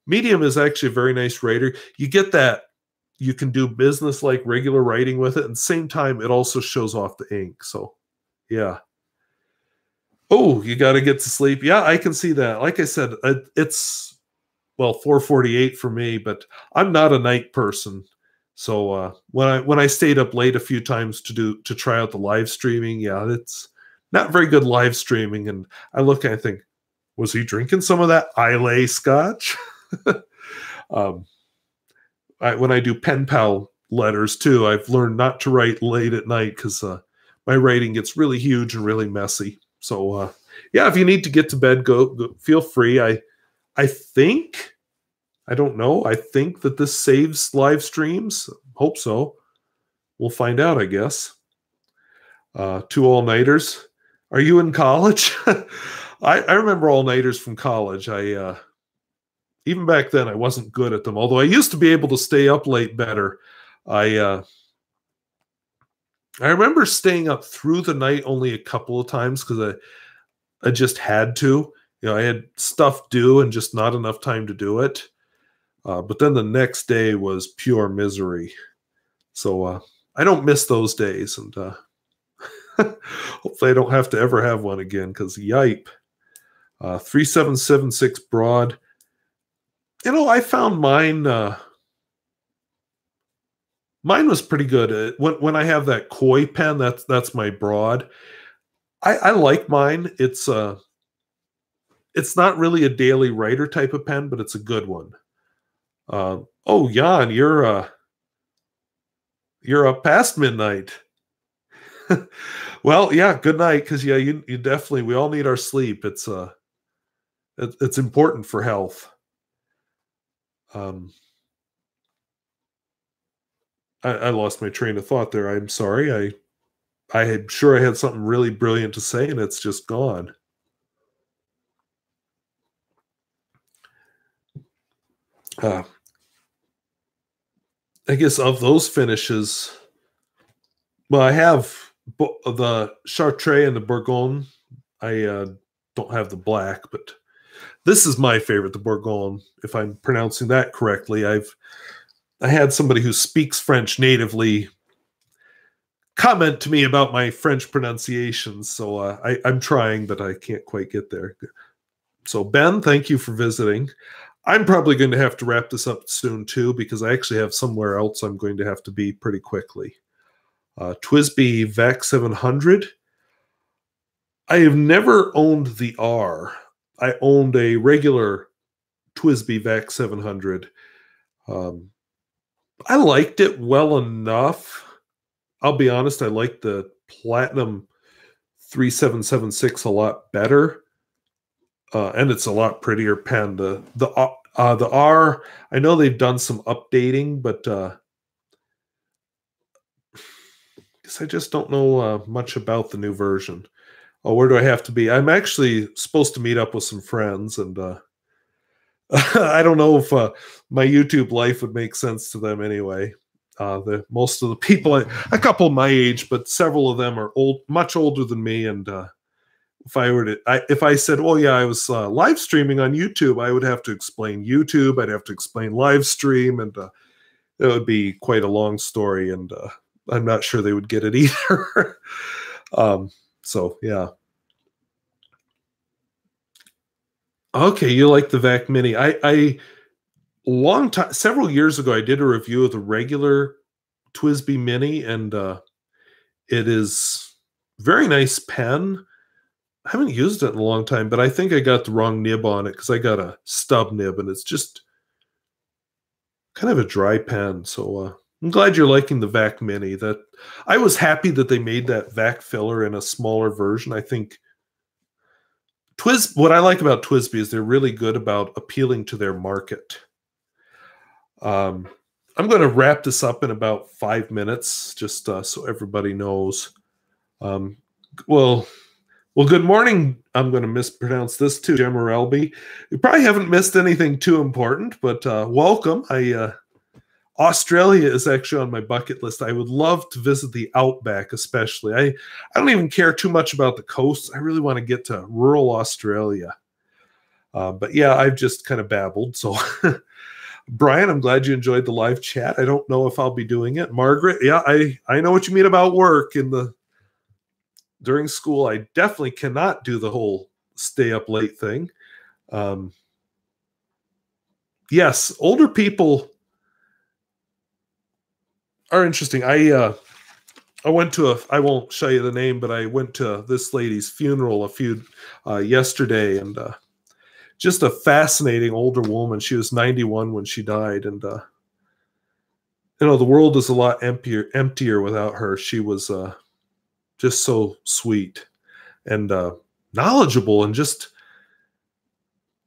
Medium is actually a very nice writer. You get that you can do business like regular writing with it, and at the same time it also shows off the ink. So yeah. Oh, you got to get to sleep. Yeah, I can see that. Like I said, it's 4:48 for me, but I'm not a night person. So when I stayed up late a few times to try out the live streaming, yeah, not very good live streaming. And I look and I think, was he drinking some of that Islay scotch? um, when I do pen pal letters too, I've learned not to write late at night because my writing gets really huge and really messy. So yeah, if you need to get to bed, go feel free. I think, I don't know. I think that this saves live streams. Hope so. We'll find out, I guess. 2 all-nighters. Are you in college? I remember all-nighters from college. Even back then, I wasn't good at them. Although I used to be able to stay up late better. I remember staying up through the night only a couple of times because I just had to. You know, I had stuff due and just not enough time to do it. But then the next day was pure misery. So I don't miss those days. And hopefully I don't have to ever have one again because yipe. 3776 broad. You know, I found mine. Mine was pretty good. When I have that koi pen, that's my broad. I like mine. It's not really a daily writer type of pen, but it's a good one. Oh, Jan, you're up past midnight. Well, yeah, good night. Because yeah, you definitely, we all need our sleep. It's important for health. I lost my train of thought there. I'm sorry. I'm sure I had something really brilliant to say, and it's just gone. I guess of those finishes, well, I have the Chartres and the Bourgogne. I don't have the black, but this is my favorite, the Bourgogne, if I'm pronouncing that correctly. I had somebody who speaks French natively comment to me about my French pronunciations, so I'm trying, but I can't quite get there. So Ben, thank you for visiting. I'm probably going to have to wrap this up soon too, because I actually have somewhere else I'm going to have to be pretty quickly. TWSBI VAC 700. I have never owned the R. I owned a regular TWSBI VAC 700. I liked it well enough. I'll be honest, I like the Platinum 3776 a lot better. And it's a lot prettier pen. The R, I know they've done some updating, but I guess I just don't know much about the new version. Oh, where do I have to be? I'm actually supposed to meet up with some friends, and I don't know if my YouTube life would make sense to them anyway. Most of the people, a couple my age, but several of them are much older than me, and if I said, "Oh yeah, I was live streaming on YouTube," I would have to explain YouTube. I'd have to explain live stream, and it would be quite a long story. And I'm not sure they would get it either. So yeah. Okay, you like the VAC Mini? Long time, several years ago, I did a review of the regular TWSBI Mini, and it is very nice pen. I haven't used it in a long time, but I think I got the wrong nib on it because I got a stub nib, and it's just kind of a dry pen. So I'm glad you're liking the VAC Mini. That I was happy that they made that VAC filler in a smaller version. I think what I like about TWSBI is they're really good about appealing to their market. I'm going to wrap this up in about 5 minutes, just so everybody knows. Well, good morning. I'm going to mispronounce this too, Gemmerelby. You probably haven't missed anything too important, but welcome. Australia is actually on my bucket list. I would love to visit the outback, especially. I don't even care too much about the coast. I really want to get to rural Australia. But yeah, I've just kind of babbled. So, Brian, I'm glad you enjoyed the live chat. I don't know if I'll be doing it. Margaret, yeah, I know what you mean about work during school. I definitely cannot do the whole stay up late thing. Yes, older people are interesting. I went to I won't show you the name, but I went to this lady's funeral yesterday, and just a fascinating older woman. She was 91 when she died, and the world is a lot emptier without her. She was just so sweet and knowledgeable, and just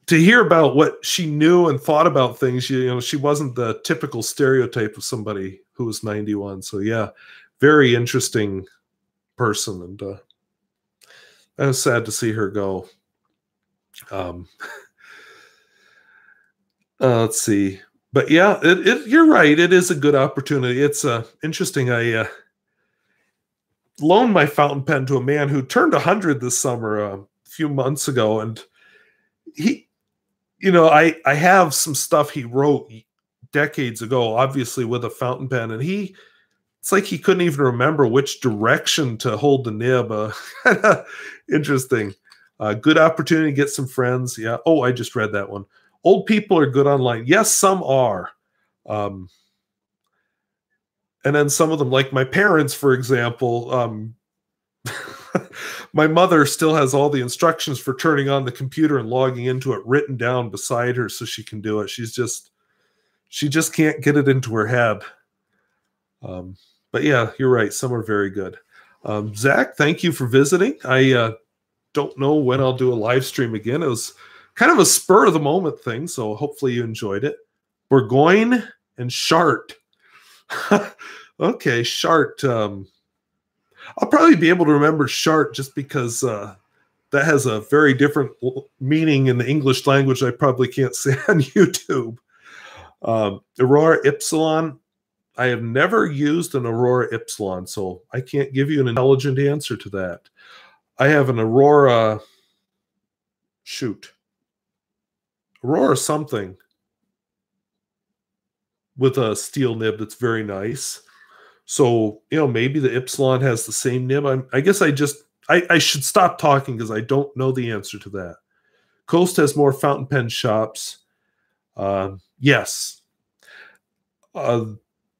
to hear about what she knew and thought about things. She wasn't the typical stereotype of somebody who was 91. So yeah, very interesting person, and I was sad to see her go. Let's see. But yeah, you're right. It is a good opportunity. It's interesting. I loaned my fountain pen to a man who turned 100 this summer, a few months ago. And he, I have some stuff he wrote decades ago, obviously with a fountain pen. And it's like he couldn't even remember which direction to hold the nib. Interesting. Good opportunity to get some friends. Yeah. Oh, I just read that one. Old people are good online. Yes, some are. And then some of them, like my parents, for example, my mother still has all the instructions for turning on the computer and logging into it written down beside her so she can do it. She just can't get it into her head. But yeah, you're right. Some are very good. Zach, thank you for visiting. I don't know when I'll do a live stream again. It was kind of a spur of the moment thing, so hopefully you enjoyed it. Burgoyne and Chart. Okay, Chart. I'll probably be able to remember Chart just because that has a very different meaning in the English language I probably can't say on YouTube. Aurora Ypsilon. I have never used an Aurora Ypsilon, so I can't give you an intelligent answer to that. I have an Aurora... Aurora something with a steel nib that's very nice. So, maybe the Ypsilon has the same nib. I guess I should stop talking because I don't know the answer to that. Coast has more fountain pen shops. Yes.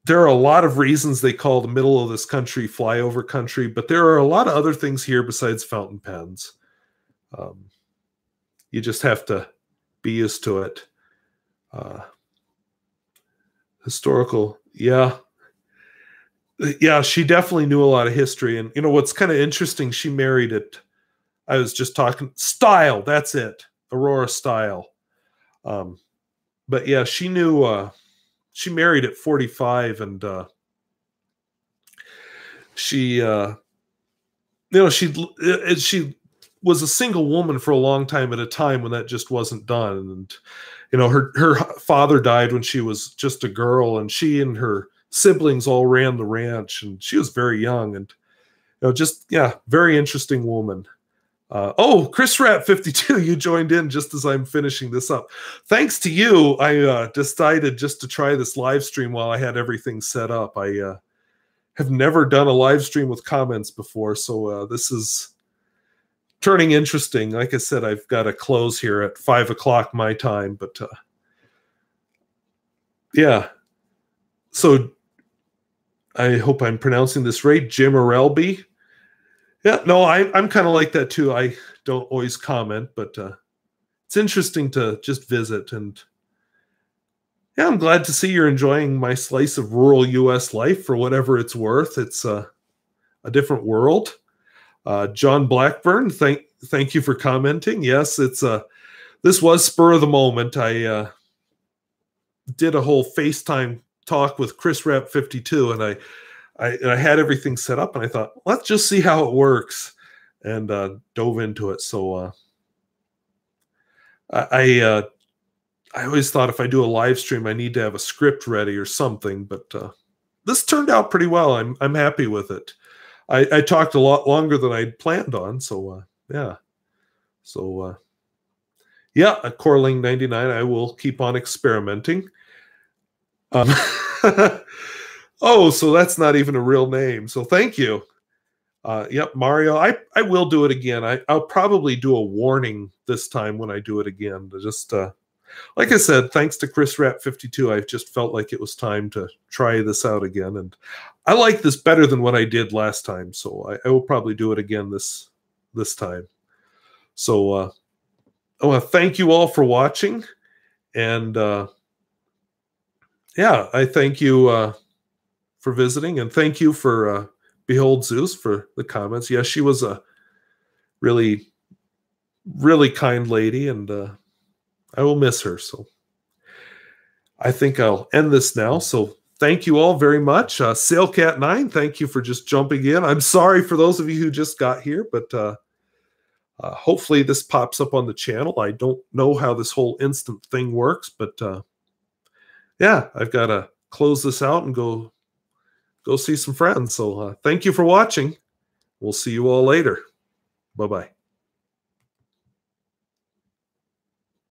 There are a lot of reasons they call the middle of this country flyover country, but there are a lot of other things here besides fountain pens. You just have to be used to it. Historical, yeah. Yeah, she definitely knew a lot of history. And what's kind of interesting, she married it. I was just talking Style, that's it. Aurora Style. But yeah, she knew she married at 45, and she was a single woman for a long time at a time when that just wasn't done. And her father died when she was just a girl, and she and her siblings all ran the ranch, and she was very young, and very interesting woman. Chris Rat 52, you joined in just as I'm finishing this up. Thanks to you, I decided just to try this live stream while I had everything set up. I have never done a live stream with comments before, so this is turning interesting. Like I said, I've got to close here at 5 o'clock my time, but yeah. So I hope I'm pronouncing this right. Jim Orelby. Yeah, no, I'm kind of like that too. I don't always comment, but it's interesting to just visit. And yeah, I'm glad to see you're enjoying my slice of rural U.S. life for whatever it's worth. It's a different world. John Blackburn, thank you for commenting. Yes, this was spur of the moment. I did a whole FaceTime talk with Chris Rap 52, and I had everything set up, and I thought, let's just see how it works, and dove into it. So I always thought if I do a live stream, I need to have a script ready or something, but this turned out pretty well. I'm happy with it. I talked a lot longer than I'd planned on, so yeah. So yeah, at Corling 99, I will keep on experimenting. Oh, so that's not even a real name. So thank you. Yep, Mario. I will do it again. I'll probably do a warning this time when I do it again. To just like I said, thanks to Chris Rat 52, I just felt like it was time to try this out again. And I like this better than what I did last time. So I will probably do it again this time. So I want to thank you all for watching. And yeah, I thank you for visiting. And thank you for Behold Zeus for the comments. Yes, she was a really, really kind lady. And I will miss her. So I think I'll end this now. So thank you all very much. SailCat9, thank you for just jumping in. I'm sorry for those of you who just got here, but hopefully this pops up on the channel. I don't know how this whole instant thing works, but yeah, I've got to close this out and go see some friends. So thank you for watching. We'll see you all later. Bye-bye.